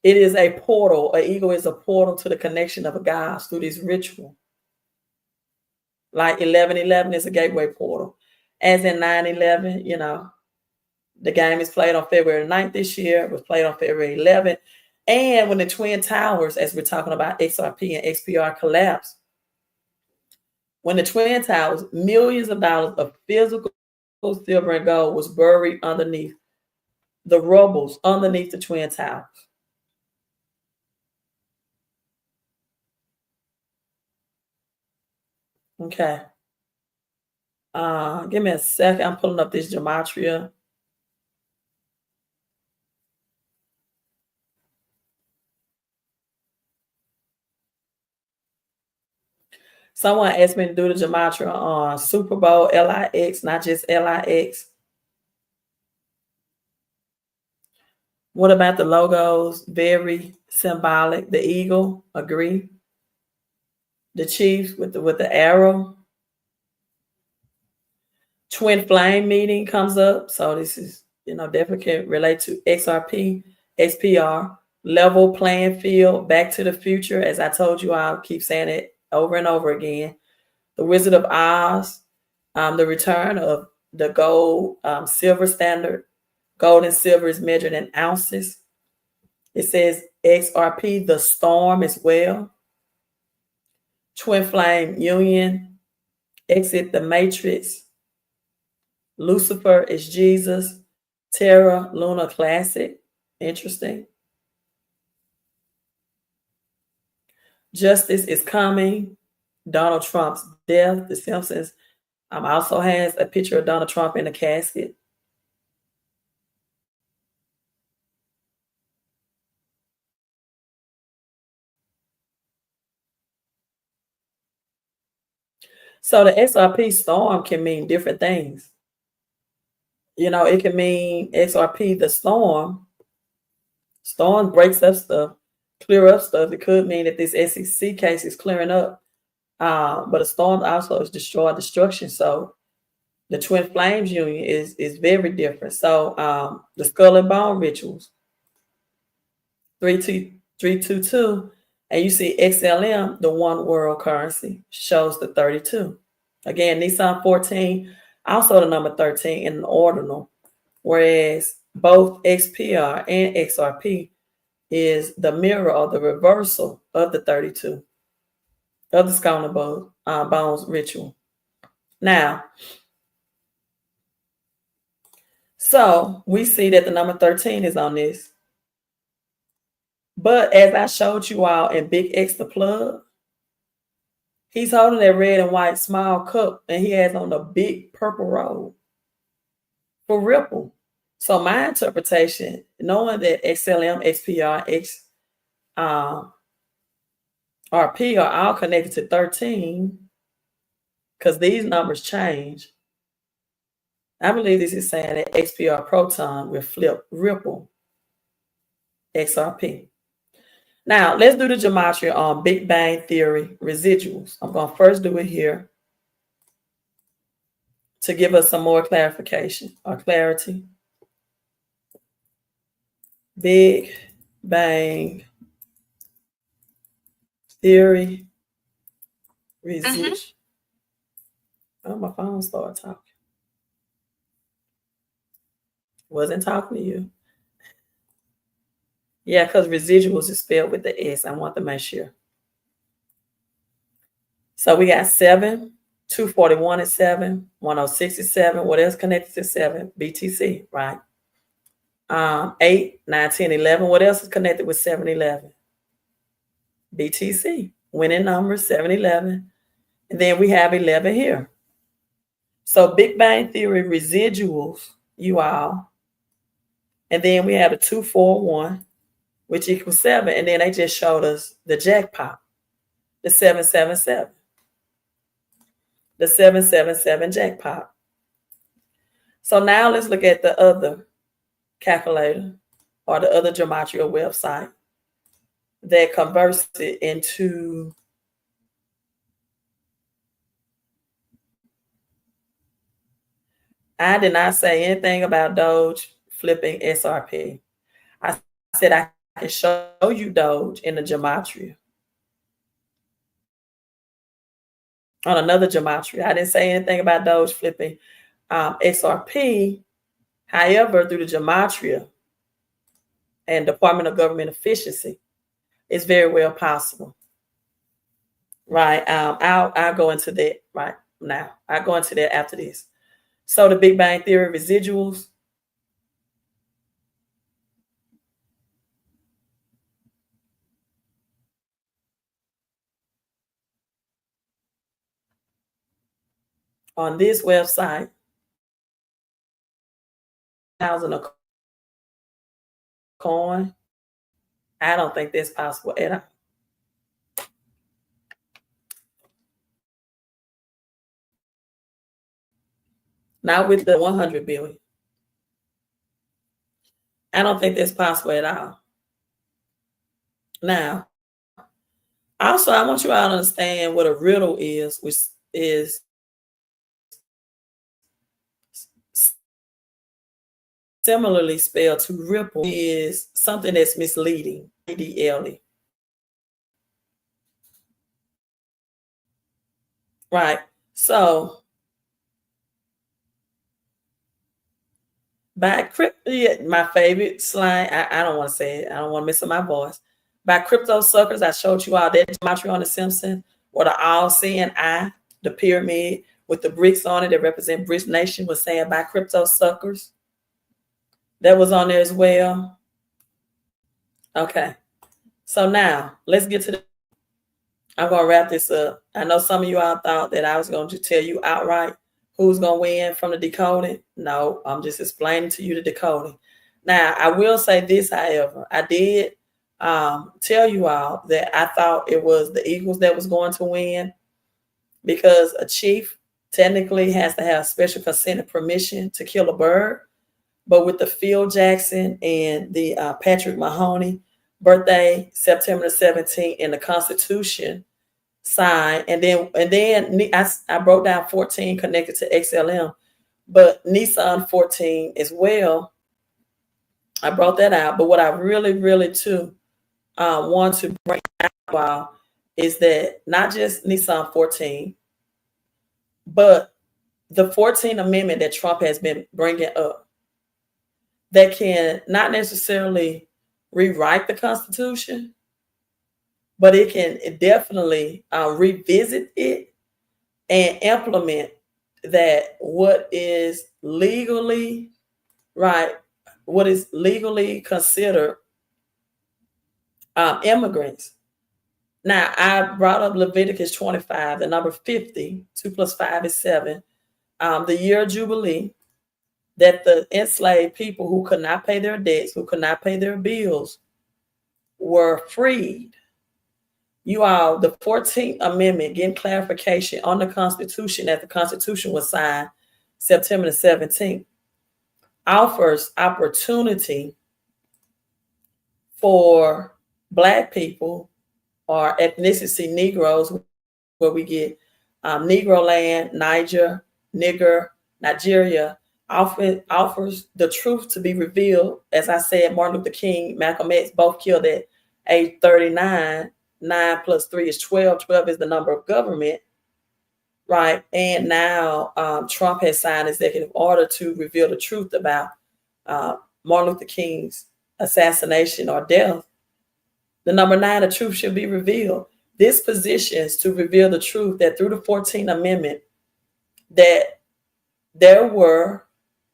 It is a portal. An eagle is a portal to the connection of a God through this ritual. Like 11:11 is a gateway portal. As in 9/11, you know, the game is played on February 9th this year. It was played on February 11th. And when the Twin Towers, as we're talking about XRP and XPR, collapsed, when the Twin Towers, millions of dollars of physical silver and gold was buried underneath the rubbles, underneath the Twin Towers. Okay. Give me a second. I'm pulling up this Gematria. Someone asked me to do the Gematria on Superbowl LIX, not just LIX. What about the logos? Very symbolic. The eagle, agree. The Chiefs with the arrow. Twin flame meeting comes up. So this is, definitely can relate to XRP, XPR, level playing field, back to the future. As I told you, I'll keep saying it over and over again. The Wizard of Oz, the return of the gold, silver standard. Gold and silver is measured in ounces. It says XRP, the storm as well. Twin flame union, exit the matrix. Lucifer is Jesus. Terra Luna Classic, interesting. Justice is coming. Donald Trump's death. The Simpsons also has a picture of Donald Trump in a casket. So the XRP storm can mean different things. It can mean XRP, the storm. Storm breaks up stuff, clear up stuff. It could mean that this SEC case is clearing up. But a storm also is destruction. So the Twin Flames Union is very different. So the Skull and Bone rituals, 322, and you see XLM, the one world currency, shows the 32. Again, Nissan 14, also the number 13 in an ordinal, whereas both XPR and XRP is the mirror or the reversal of the 32 of the Skull and Bones ritual. Now, so we see that the number 13 is on this. But as I showed you all in Big X the plug, he's holding that red and white small cup, and he has on the big purple robe for Ripple. So my interpretation, knowing that XLM, XPR, RP are all connected to 13, because these numbers change, I believe this is saying that XPR Proton will flip Ripple XRP. Now, let's do the Gematria on Big Bang Theory residuals. I'm going to first do it here to give us some more clarification or clarity. Big Bang Theory residuals. Oh, my phone started talking. Wasn't talking to you. Yeah, because residuals is spelled with the S. I want to make sure. So we got 7, 241 is 7, 106 is 7. What else connected to 7? BTC, right? 8, 9, 10, 11. What else is connected with 7, 11? BTC. Winning numbers, 7, 11. And then we have 11 here. So Big Bang Theory residuals, you all. And then we have the 241, which equals 7. And then they just showed us the jackpot, the 777. The 777 jackpot. So now let's look at the other calculator or the other Gematria website that converts it into I did not say anything about Doge flipping XRP. I said I can show you Doge in the Gematria. On another Gematria. I didn't say anything about Doge flipping XRP. However, through the Gematria and Department of Government Efficiency, it's very well possible. Right. I'll go into that right now. I'll go into that after this. So the Big Bang Theory residuals. On this website, 1,000 a coin. I don't think that's possible at all. not with the 100 billion. I don't think that's possible at all. Now, also, I want you all to understand what a riddle is, which is similarly spelled to ripple, is something that's misleading. ADLE. Right. So, by crypto, my favorite slang, I don't want to say it. I don't want to mess up my voice. By crypto suckers, I showed you all that gematria on the Simpson, or the all-seeing eye, the pyramid with the bricks on it that represent British Nation, was saying by crypto suckers. That was on there as well. Okay. So now let's get to the. I'm going to wrap this up. I know some of you all thought that I was going to tell you outright who's going to win from the decoding. No, I'm just explaining to you the decoding. Now, I will say this, however. I did tell you all that I thought it was the Eagles that was going to win, because a chief technically has to have special consent and permission to kill a bird. But with the Phil Jackson and the Patrick Mahoney birthday, September the 17th, and the Constitution signed, and then I broke down 14 connected to XLM, but Nissan 14 as well. I brought that out. But what I really too want to bring out is that not just Nissan 14, but the 14th Amendment that Trump has been bringing up, that can not necessarily rewrite the Constitution, but it can definitely revisit it and implement that what is legally right, what is legally considered immigrants. Now, I brought up Leviticus 25, the number 50, 2 plus 5 is 7, the year of Jubilee, that the enslaved people who could not pay their debts, who could not pay their bills, were freed. You all, the 14th Amendment, getting clarification on the Constitution, that the Constitution was signed September the 17th, offers opportunity for Black people or ethnicity Negroes, where we get Negro land, Niger, nigger, Nigeria, offers the truth to be revealed. As I said, Martin Luther King, Malcolm X, both killed at age 39. 9 plus 3 is 12. 12 is the number of government, right? And now Trump has signed executive order to reveal the truth about Martin Luther King's assassination or death. The number 9, the truth should be revealed. This positions to reveal the truth that through the 14th Amendment, that there were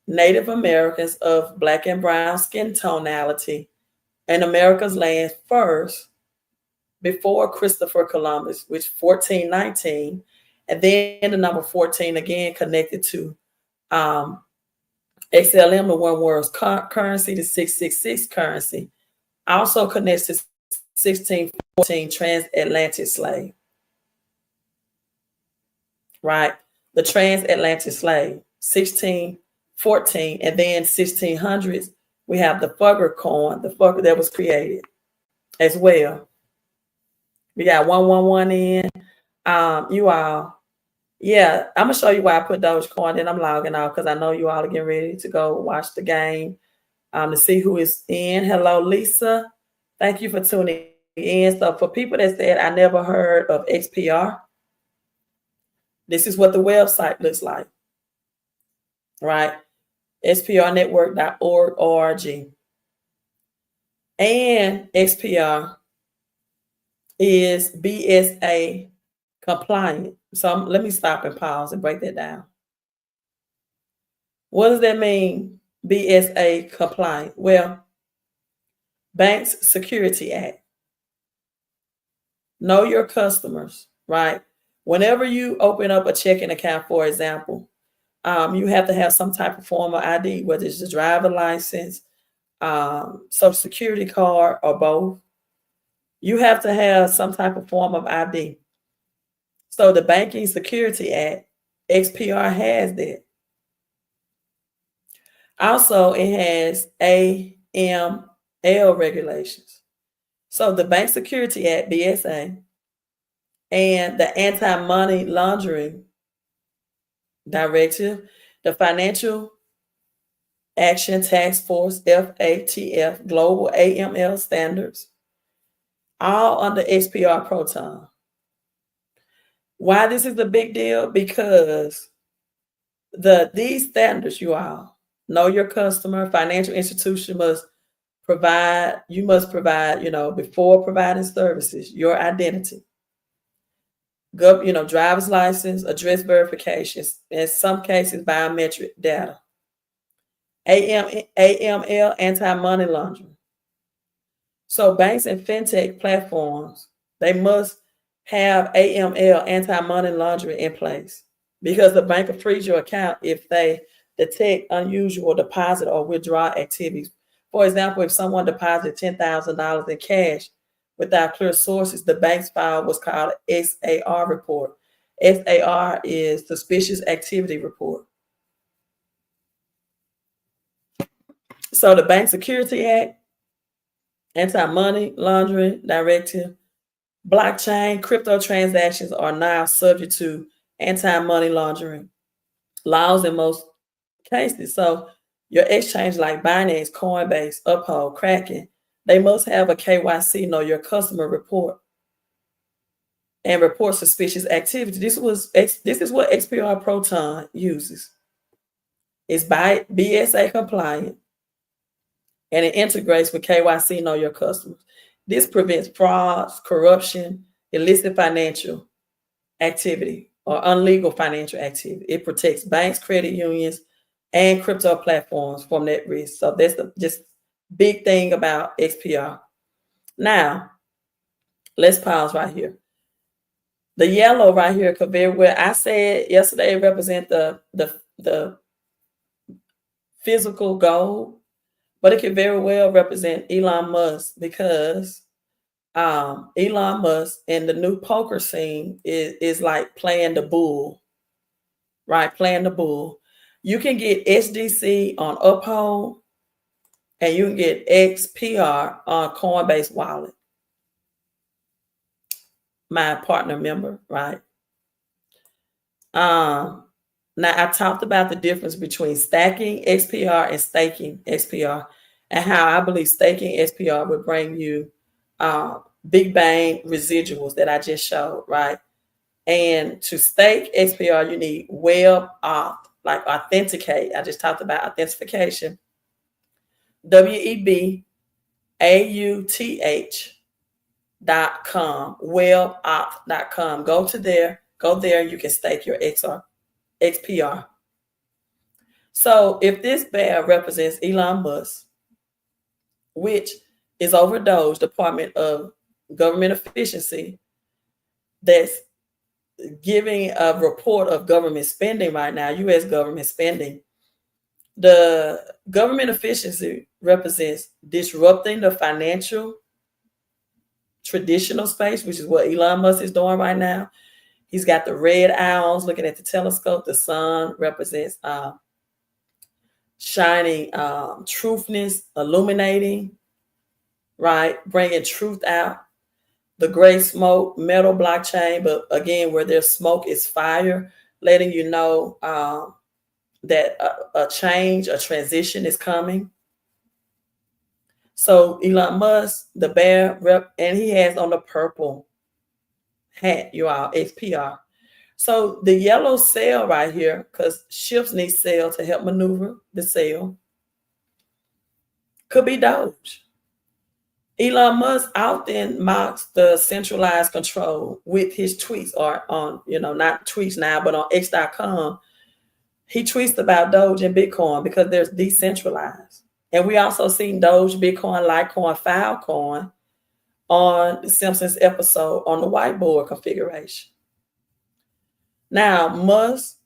Native Americans of Black and brown skin tonality in America's land first, before Christopher Columbus, which 1419, and then the number 14 again connected to XLM, the one world's currency, the 666 currency, also connects to 1614 transatlantic slave, right? The transatlantic slave, 1614, and then 1600s, we have the Fugger coin, the Fugger that was created as well. We got 111 in. You all, yeah, I'm gonna show you why I put Dogecoin. Then I'm logging off because I know you all are getting ready to go watch the game to see who is in. Hello, Lisa. Thank you for tuning in. So for people that said I never heard of XPR, this is what the website looks like, right? xprnetwork.org. And XPR is BSA compliant. So let me stop and pause and break that down. What does that mean, BSA compliant? Well, Banks Security Act. Know your customers, right? Whenever you open up a checking account, for example, you have to have some type of form of ID, whether it's a driver license, social security card, or both. You have to have some type of form of ID. So the Banking Security Act, XPR, has that. Also, it has AML regulations. So the Bank Security Act, BSA, and the Anti-Money Laundering Directive, the Financial Action Task Force, FATF, Global AML Standards, all under XPR Proton. Why this is a big deal? Because these standards, you all know your customer, financial institution must provide, before providing services, your identity, driver's license, address verifications, in some cases, biometric data, AML, anti-money laundering. So banks and fintech platforms, they must have AML, anti-money laundering, in place, because the bank will freeze your account if they detect unusual deposit or withdrawal activities. For example, if someone deposited $10,000 in cash without clear sources, the bank's file was called SAR report. SAR is suspicious activity report. So the Bank Security Act, Anti-Money Laundering Directive, blockchain, crypto transactions are now subject to anti-money laundering laws in most cases. So your exchange like Binance, Coinbase, Uphold, Kraken, they must have a KYC, know your customer report, and report suspicious activity. This is what XPR Proton uses. It's by BSA compliant, and it integrates with KYC, know your customers. This prevents frauds, corruption, illicit financial activity, or illegal financial activity. It protects banks, credit unions, and crypto platforms from that risk. So that's the just big thing about XPR. Now, let's pause right here. The yellow right here could very well, I said yesterday, represent the physical gold, but it could very well represent Elon Musk, because Elon Musk and the new poker scene is like playing the bull, right? Playing the bull. You can get SDC on Uphold, and you can get XPR on Coinbase Wallet. My partner member, right? Now I talked about the difference between stacking XPR and staking XPR, and how I believe staking XPR would bring you big bang residuals that I just showed, right? And to stake XPR, you need web auth, like authenticate. I just talked about authentication. WebAuth.com, webauth.com. Go there, you can stake your XPR. So if this bear represents Elon Musk, which is over Doge, Department of Government Efficiency, that's giving a report of government spending right now, U.S. government spending. The government efficiency represents disrupting the financial traditional space, which is what Elon Musk is doing right now. He's got the red owls looking at the telescope. The sun represents shining truthness, illuminating, right? Bringing truth out. The gray smoke, metal blockchain, but again, where there's smoke is fire, letting you know that a change, a transition is coming. So Elon Musk, the bear rep, and he has on the purple hat, you all, XPR. So the yellow sail right here, because ships need sail to help maneuver the sail, could be Doge. Elon Musk often mocks the centralized control with his tweets, or on, not tweets now, but on X.com. He tweets about Doge and Bitcoin because they're decentralized. And we also seen Doge, Bitcoin, Litecoin, Filecoin on the Simpsons episode on the whiteboard configuration. Now, Musk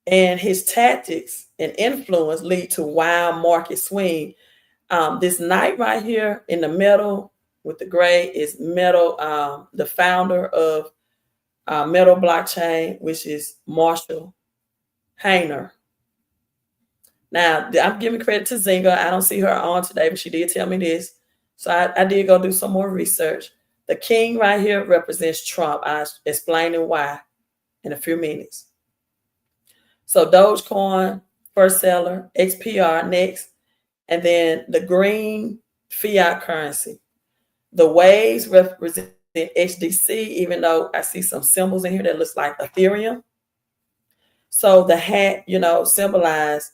and his tactics and influence lead to wild market swing. This knight right here in the middle with the gray is Metal, the founder of Metal Blockchain, which is Marshall Hayner. Now, I'm giving credit to Zinga. I don't see her on today, but she did tell me this. So I did go do some more research. The king right here represents Trump. I'll explain why in a few minutes. So Dogecoin, first seller, XPR next, and then the green fiat currency. The waves represent XDC, even though I see some symbols in here that looks like Ethereum. So the hat, symbolize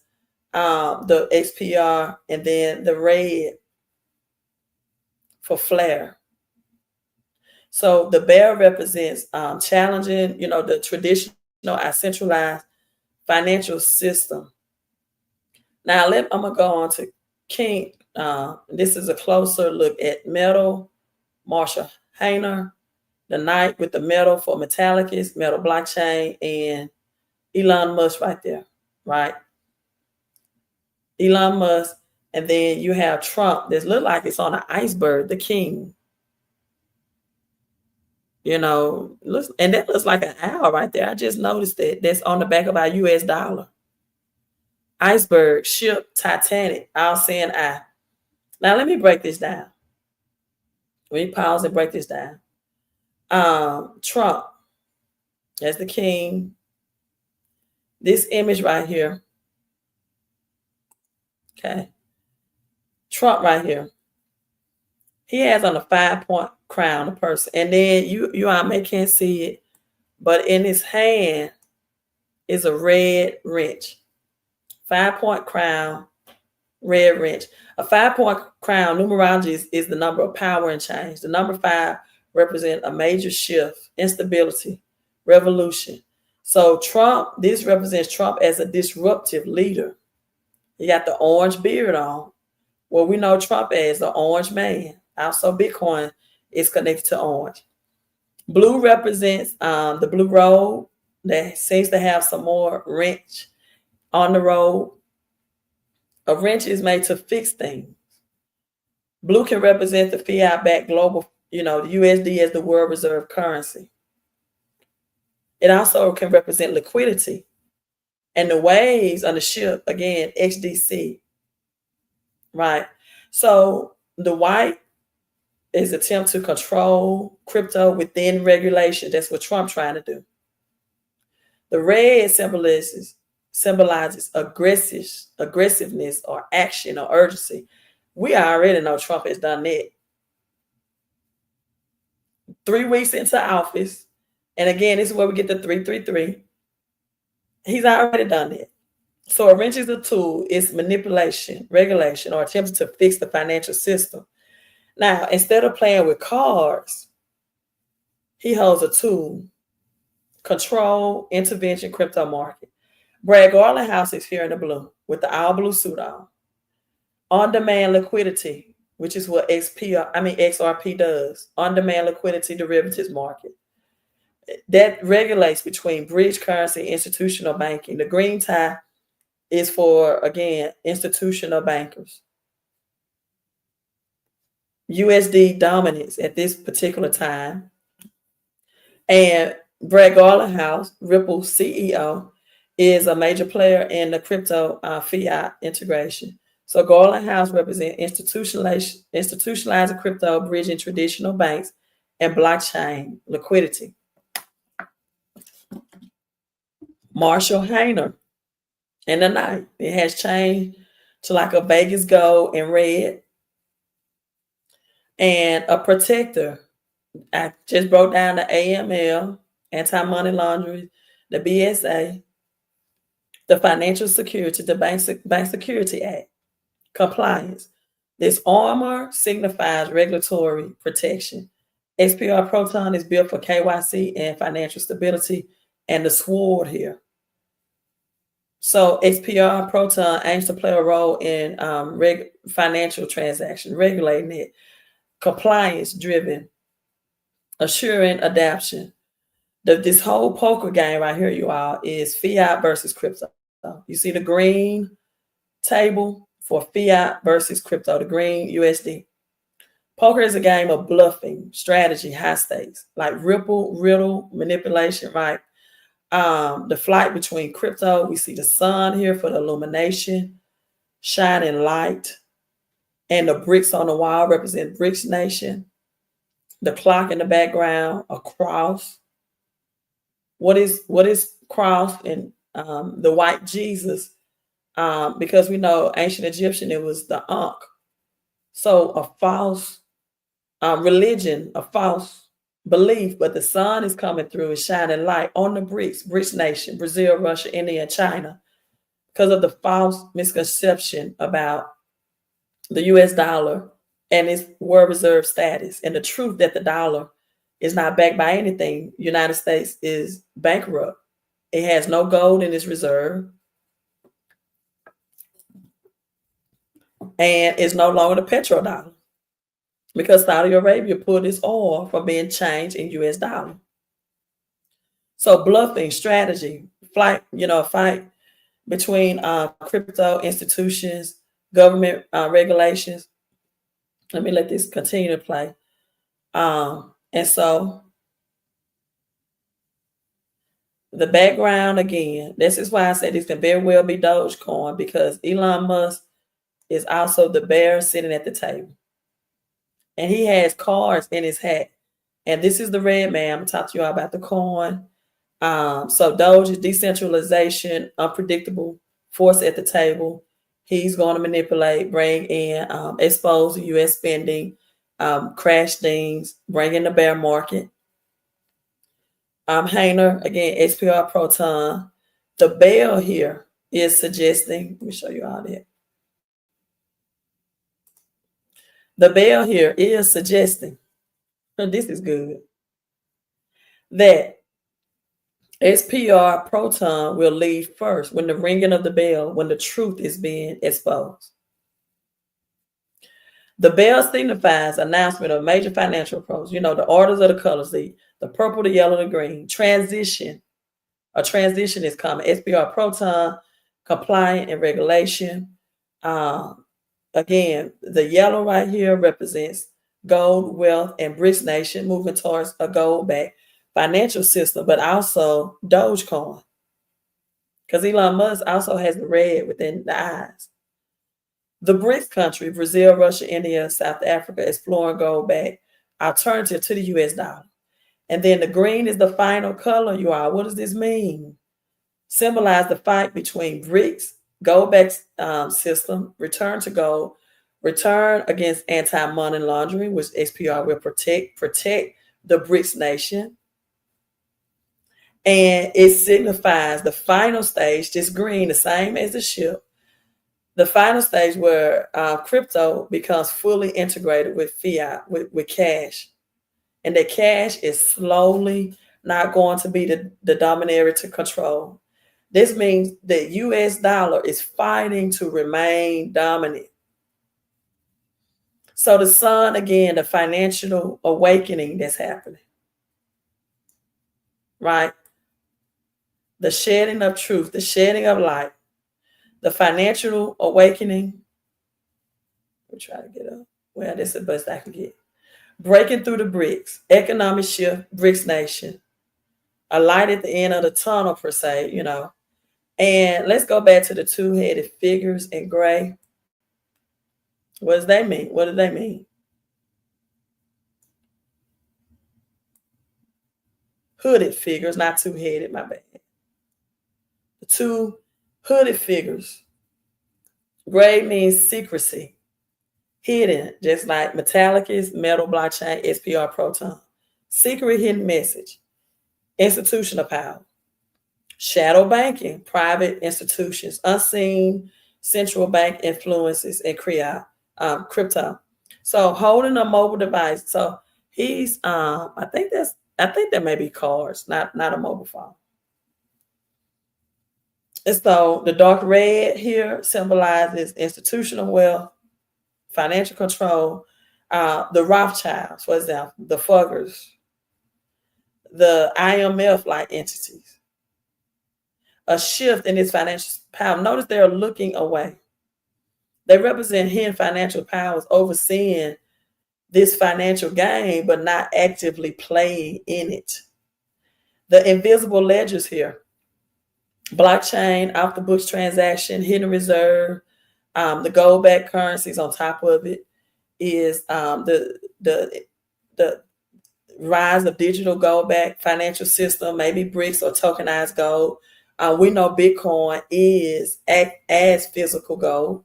the XPR, and then the red for flare. So the bear represents challenging, the traditional, our centralized financial system. Now I'm gonna go on to King. This is a closer look at metal. Marshall Hayner, the knight with the metal for Metallicus, metal blockchain, and Elon Musk right there, right? Elon Musk, and then you have Trump. This look like it's on an iceberg, the king. Looks, and that looks like an owl right there. I just noticed that. That's on the back of our US dollar. Iceberg, ship, Titanic, all saying I. Now let me break this down. Let me pause and break this down. Trump, as the king. This image right here. Okay. Trump right here. He has on a 5-point crown, a person. And then you can't see it, but in his hand is a red wrench. 5-point crown, red wrench. A 5-point crown, numerology is the number of power and change. The number 5 represents a major shift, instability, revolution. So Trump, this represents Trump as a disruptive leader. He got the orange beard on. Well, we know Trump as the orange man. Also, Bitcoin is connected to orange. Blue represents the blue road that seems to have some more wrench on the road. A wrench is made to fix things. Blue can represent the fiat-backed global, the USD as the world reserve currency. It also can represent liquidity. And the waves on the ship, again, XDC, right? So the white is attempt to control crypto within regulation. That's what Trump's trying to do. The red symbolizes aggressiveness or action or urgency. We already know Trump has done that. 3 weeks into office, and again, this is where we get the 333. He's already done it. So a wrench is a tool. It's manipulation, regulation, or attempts to fix the financial system. Now, instead of playing with cards, he holds a tool. Control, intervention, crypto market. Brad Garland House is here in the blue with the all blue suit on. On-demand liquidity, which is what XRP does. On-demand liquidity derivatives market. That regulates between bridge currency and institutional banking. The green tie is for, again, institutional bankers. USD dominance at this particular time. And Brad Garland House, Ripple CEO, is a major player in the crypto fiat integration. So Garland House represents institutionalizing crypto, bridging traditional banks, and blockchain liquidity. Marshall Hayner in the night. It has changed to like a Vegas gold in red. And a protector. I just broke down the AML, anti-money laundering, the BSA, the Financial Security, the Bank Security Act, compliance. This armor signifies regulatory protection. XPR Proton is built for KYC and financial stability, and the sword here. So XPR Proton aims to play a role in financial transactions, regulating it, compliance-driven, assuring adoption. This whole poker game right here, you all, is fiat versus crypto. You see the green table for fiat versus crypto, the green USD. Poker is a game of bluffing, strategy, high stakes, like ripple, riddle, manipulation, right? The flight between crypto, we see the sun here for the illumination. shining light. And the bricks on the wall represent BRICS Nation. The clock in the background, a cross. What is cross? And the white Jesus, because we know ancient Egyptian, it was the Ankh. So a false religion, a false belief, but the sun is coming through and shining light on the BRICS Nation, Brazil, Russia, India, and China, because of the false misconception about the US dollar and its world reserve status, and the truth that the dollar is not backed by anything. United States is bankrupt. It has no gold in its reserve, and it's no longer the petrodollar because Saudi Arabia pulled its oil from being changed in US dollar. So bluffing, strategy, fight between crypto institutions, government regulations. Let me let this continue to play. And so the background again, this is why I said this can very well be Dogecoin, because Elon Musk is also the bear sitting at the table. And he has cards in his hat. And this is the red man. I'm going to talk to you all about the coin. So Doge is decentralization, unpredictable force at the table. He's going to manipulate, bring in, expose the U.S. spending, crash things, bring in the bear market. Hainer, again, Xpr Proton. The bell here is suggesting, let me show you all that. The bell here is suggesting, and this is good, that Xpr Proton will leave first when the ringing of the bell, when the truth is being exposed. The bell signifies announcement of major financial approach. You know, the orders of the colors, the purple, the yellow, the green. Transition. A transition is coming. Xpr Proton, compliant and regulation. Again, the yellow right here represents gold, wealth, and BRICS Nation moving towards a gold-backed financial system, but also Dogecoin. Because Elon Musk also has the red within the eyes. The BRICS country, Brazil, Russia, India, South Africa, exploring gold-backed alternative to the US dollar. And then the green is the final color, you all. What does this mean? Symbolize the fight between BRICS, gold-backed system, return to gold, return against anti-money laundering, which XPR will protect the BRICS Nation. And it signifies the final stage, this green, the same as the ship, the final stage where crypto becomes fully integrated with fiat, with cash. And that cash is slowly not going to be the dominator to control. This means the US dollar is fighting to remain dominant. So the sun, again, the financial awakening that's happening, right? The shedding of truth, the shedding of light, the financial awakening. We'll try to get up. Well, this is the best I can get. Breaking through the bricks, economic shift, BRICS Nation. A light at the end of the tunnel, per se, you know. And let's go back to the two-headed figures in gray. What does that mean? What do they mean? Hooded figures, not two-headed, my bad. The two hooded figures. Gray means secrecy, hidden, just like metallic is metal, blockchain, XPR Proton. Secret, hidden message. Institutional power. Shadow banking, private institutions, unseen central bank influences, and crypto. So holding a mobile device. So he's I think that may be cards, not a mobile phone. And so the dark red here symbolizes institutional wealth, financial control. The Rothschilds, for example, the Fuggers, the IMF-like entities. A shift in its financial power. Notice they're looking away. They represent hidden financial powers overseeing this financial game, but not actively playing in it. The invisible ledgers here. Blockchain, off the books transaction, hidden reserve, The gold-backed currencies on top of it is the rise of digital gold-backed financial system, maybe bricks or tokenized gold. We know Bitcoin is as physical gold.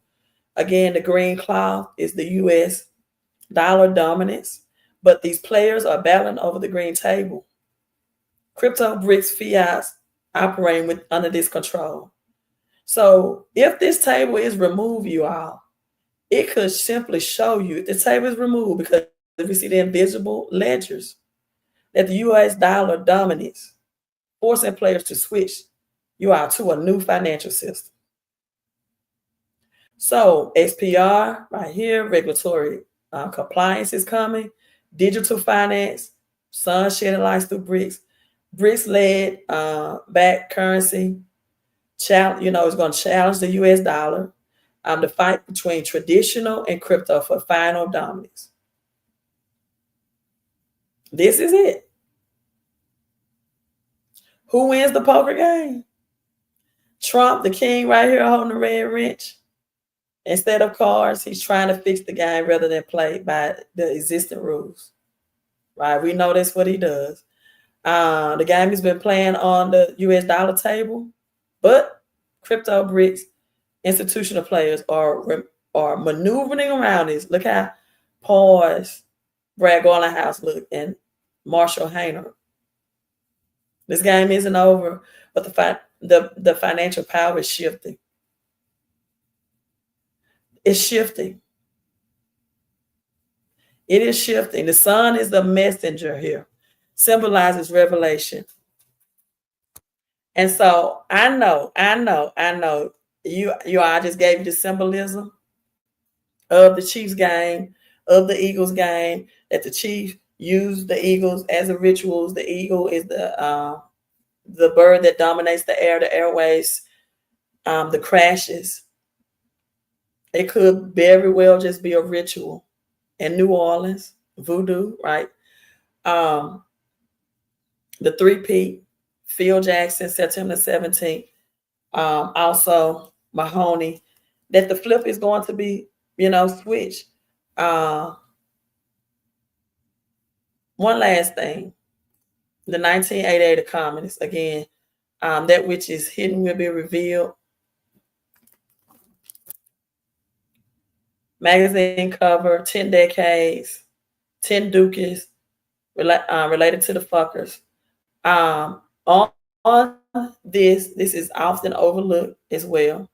Again, the green cloth is the U.S. dollar dominance, but these players are battling over the green table. Crypto bricks fiats operating under this control. So if this table is removed, you all, it could simply show you the table is removed, because if you see the invisible ledgers, that the US dollar dominates, forcing players to switch you all to a new financial system. So XPR right here, regulatory compliance is coming, digital finance, sun shedding lights through bricks, bricks-led back currency, is going to challenge the US dollar. The fight between traditional and crypto for final dominance. This is it. Who wins the poker game? Trump, the king right here holding the red wrench. Instead of cards, he's trying to fix the game rather than play by the existing rules. Right? We know that's what he does. The game has been playing on the US dollar table, but crypto bricks institutional players are maneuvering around this. Look how poised Brad Garlinghouse look and Marshall Hayner. This game isn't over, but the financial power is shifting. It's shifting. It is shifting. The sun is the messenger here, symbolizes revelation. And so I know. I just gave you the symbolism of the Chiefs game, of the Eagles game, that the Chiefs use the Eagles as a rituals. The eagle is the bird that dominates the air, the airways, the crashes. It could very well just be a ritual in New Orleans, voodoo, right? The three-peat, Phil Jackson, September 17th. Also Mahoney, that the flip is going to be, switched. One last thing, the 1988 communists, again, that which is hidden will be revealed. Magazine cover, 10 decades, 10 dookies related to the fuckers. On this is often overlooked as well.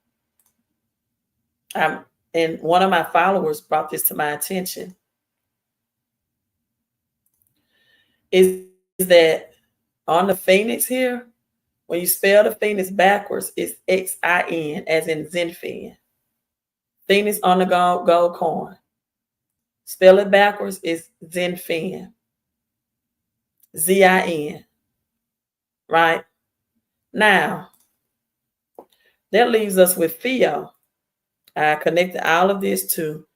And one of my followers brought this to my attention. Is that on the Phoenix here, when you spell the Phoenix backwards, it's Xin, as in Zenfin. Phoenix on the gold coin. Spell it backwards, it's Zenfin. Zin. Right? Now, that leaves us with Theo. I connected all of this to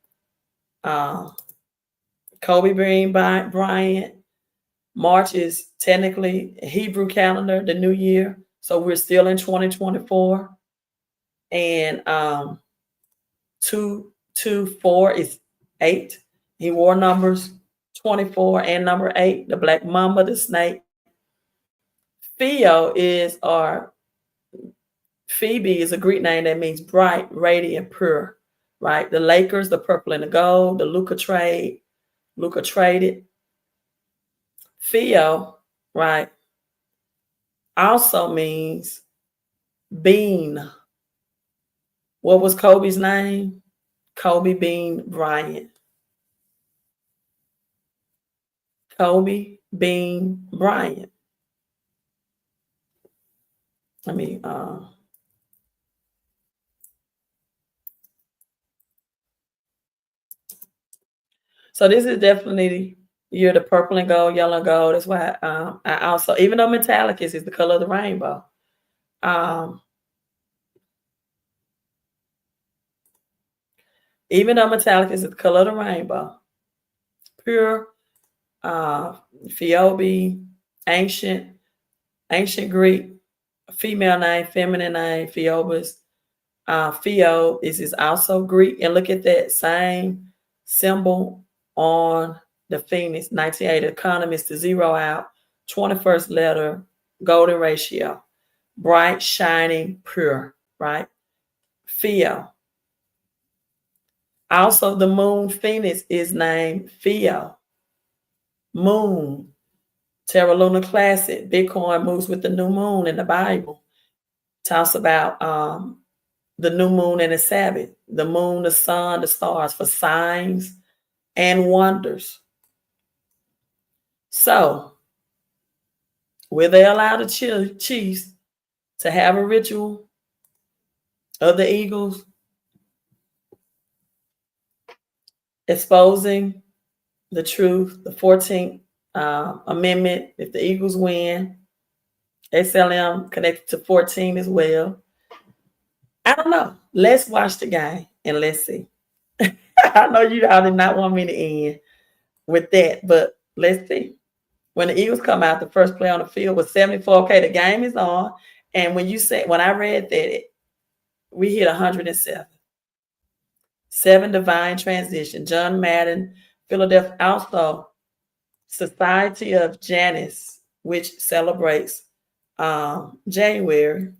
Kobe Bryant. March is technically a Hebrew calendar, the new year. So we're still in 2024. And 224 is 8. He wore numbers 24 and number 8, the black mamba, the snake. Theo Phoebe is a Greek name that means bright, radiant, pure, right? The Lakers, the purple and the gold, the Luka traded. Theo, right, also means bean. What was Kobe's name? Kobe Bean Bryant. Kobe Bean Bryant. So this is definitely you're the purple and gold, yellow and gold. That's why I also, even though metallic is the color of the rainbow, even though metallic is the color of the rainbow, pure, Phoebe, ancient Greek, female name, feminine name, Phoebus, Theo, this is also Greek. And look at that same symbol on the Phoenix. 1980 economist to zero out. 21st letter, golden ratio. Bright, shining, pure, right? Theo. Also, the moon Phoenix is named Theo. Moon. Terra Lunar Classic. Bitcoin moves with the new moon in the Bible. Talks about the new moon and the Sabbath. The moon, the sun, the stars for signs and wonders. So, will they allow the Chiefs to have a ritual of the Eagles exposing the truth, the 14th Amendment, if the Eagles win, Xlm connected to 14 as well. I don't know. Let's watch the game and let's see. I know you all did not want me to end with that, but let's see. When the Eagles come out, the first play on the field was 74. Okay, the game is on. And when I read that, we hit 107. 7 divine transition. John Madden, Philadelphia. Also, Society of Janus, which celebrates January.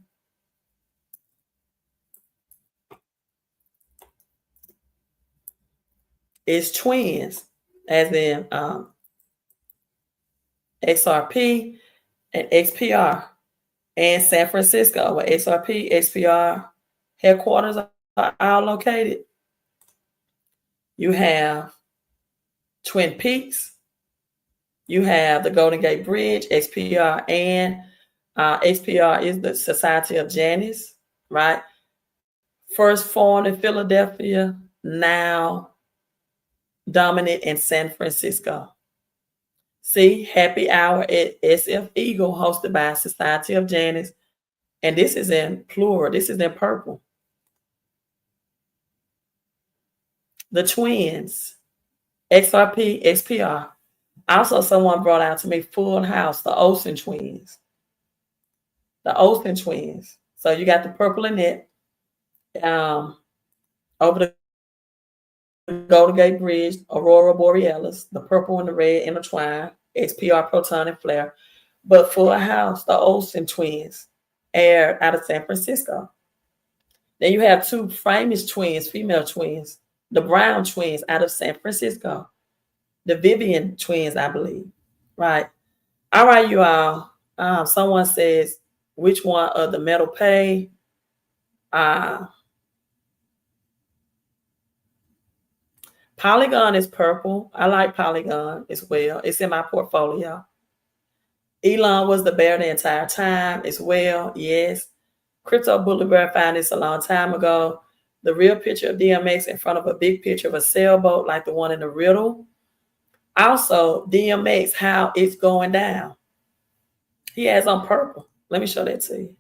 Is twins, as in XRP and XPR, and San Francisco, where XRP, XPR headquarters are all located. You have Twin Peaks. You have the Golden Gate Bridge, XPR, and XPR is the Society of Janus, right? First formed in Philadelphia, now dominant in San Francisco. See, happy hour at SF Eagle, hosted by Society of Janus. And this is in plural. This is in purple. The twins, XRP, XPR. Also, someone brought out to me Full House, the Olsen twins. The Olsen twins. So you got the purple in it. Over the Golden Gate Bridge, Aurora Borealis, the purple and the red intertwined, XPR, Proton, and Flare. But Full House, the Olsen twins, aired out of San Francisco. Then you have 2 famous twins, female twins, the Brown twins out of San Francisco. The Vivian twins, I believe. Right. All right, you all. Someone says, which one of the metal pay? Polygon is purple. I like Polygon as well. It's in my portfolio. Elon was the bear the entire time as well. Yes. Crypto Boulevard found this a long time ago. The real picture of DMX in front of a big picture of a sailboat like the one in the riddle. Also, DMX, how it's going down. He has on purple. Let me show that to you.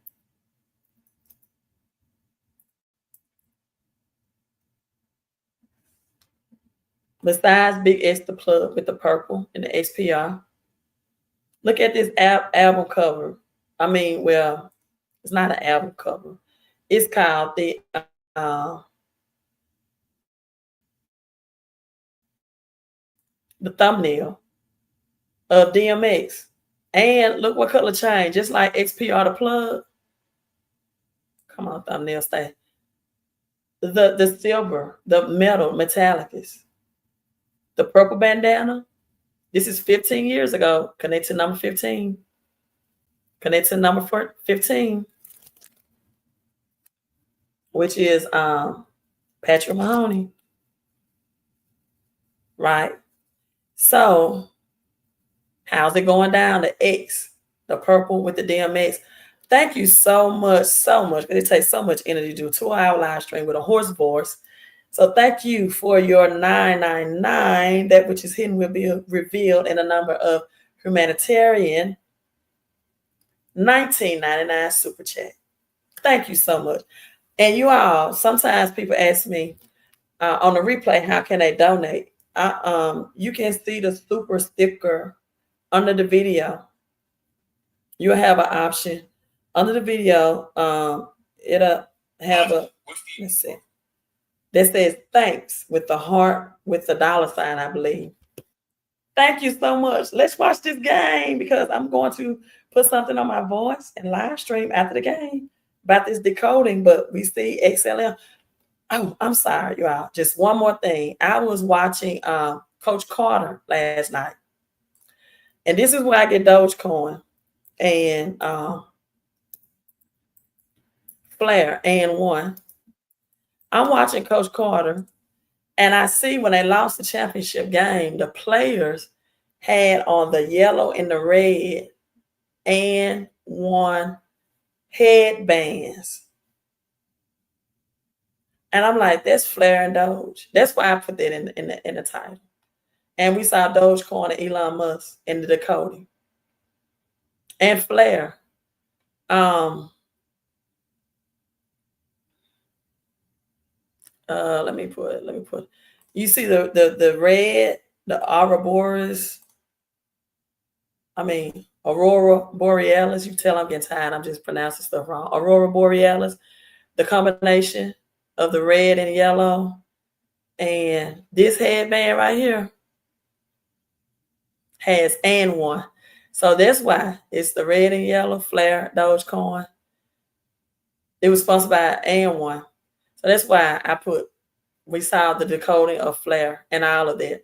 Besides Big X the plug with the purple and the XPR. Look at this album cover. I mean, well, it's not an album cover. It's called the thumbnail of DMX. And look what color change, just like XPR the plug. Come on, thumbnail, stay. The silver, the metal, metallicus. The purple bandana. This is 15 years ago. Connect to number 15. Connect to number 15. Which is Patrick Mahoney. Right? So, how's it going down? The X, the purple with the DMX. Thank you so much. It takes so much energy to do a 2-hour live stream with a hoarse voice. So thank you for your $9.99. That which is hidden will be revealed in a number of humanitarian $19.99 super chat. Thank you so much. And you all, sometimes people ask me on the replay, how can they donate? You can see the super sticker under the video. You'll have an option under the video. have a, let's see, that says thanks with the heart with the dollar sign, I believe. Thank you so much. Let's watch this game because I'm going to put something on my voice and live stream after the game about this decoding. But we see Xlm. Oh, I'm sorry, y'all. Just one more thing. I was watching Coach Carter last night. And this is where I get Dogecoin and Flare and one. I'm watching Coach Carter, and I see when they lost the championship game, the players had on the yellow and the red and one headbands. And I'm like, that's Flare and Doge. That's why I put that in the title. And we saw Dogecoin and Elon Musk in the decoding. And Flare. Let me put. You see the red, the Aurora Borealis. You tell I'm getting tired. I'm just pronouncing stuff wrong. Aurora Borealis, the combination of the red and yellow, and this headband right here has and one. So that's why it's the red and yellow Flare Dogecoin. It was sponsored by and one. So that's why we saw the decoding of Flare and all of that.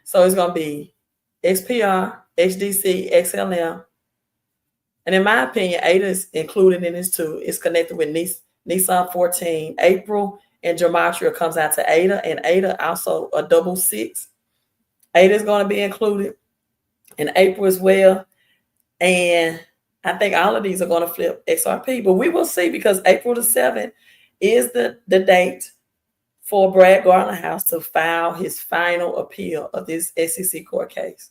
So it's going to be Xpr, Xdc, Xlm. And in my opinion, ADA is included in this too. It's connected with Nissan 14. April and Gematria comes out to ADA, and ADA also a 66. ADA is going to be included in April as well. And I think all of these are going to flip XRP, but we will see because April the 7th is the date for Brad Garlinghouse to file his final appeal of this SEC court case.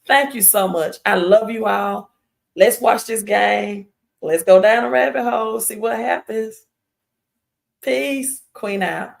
Thank you so much. I love you all. Let's watch this game. Let's go down a rabbit hole, see what happens. Peace. Queen out.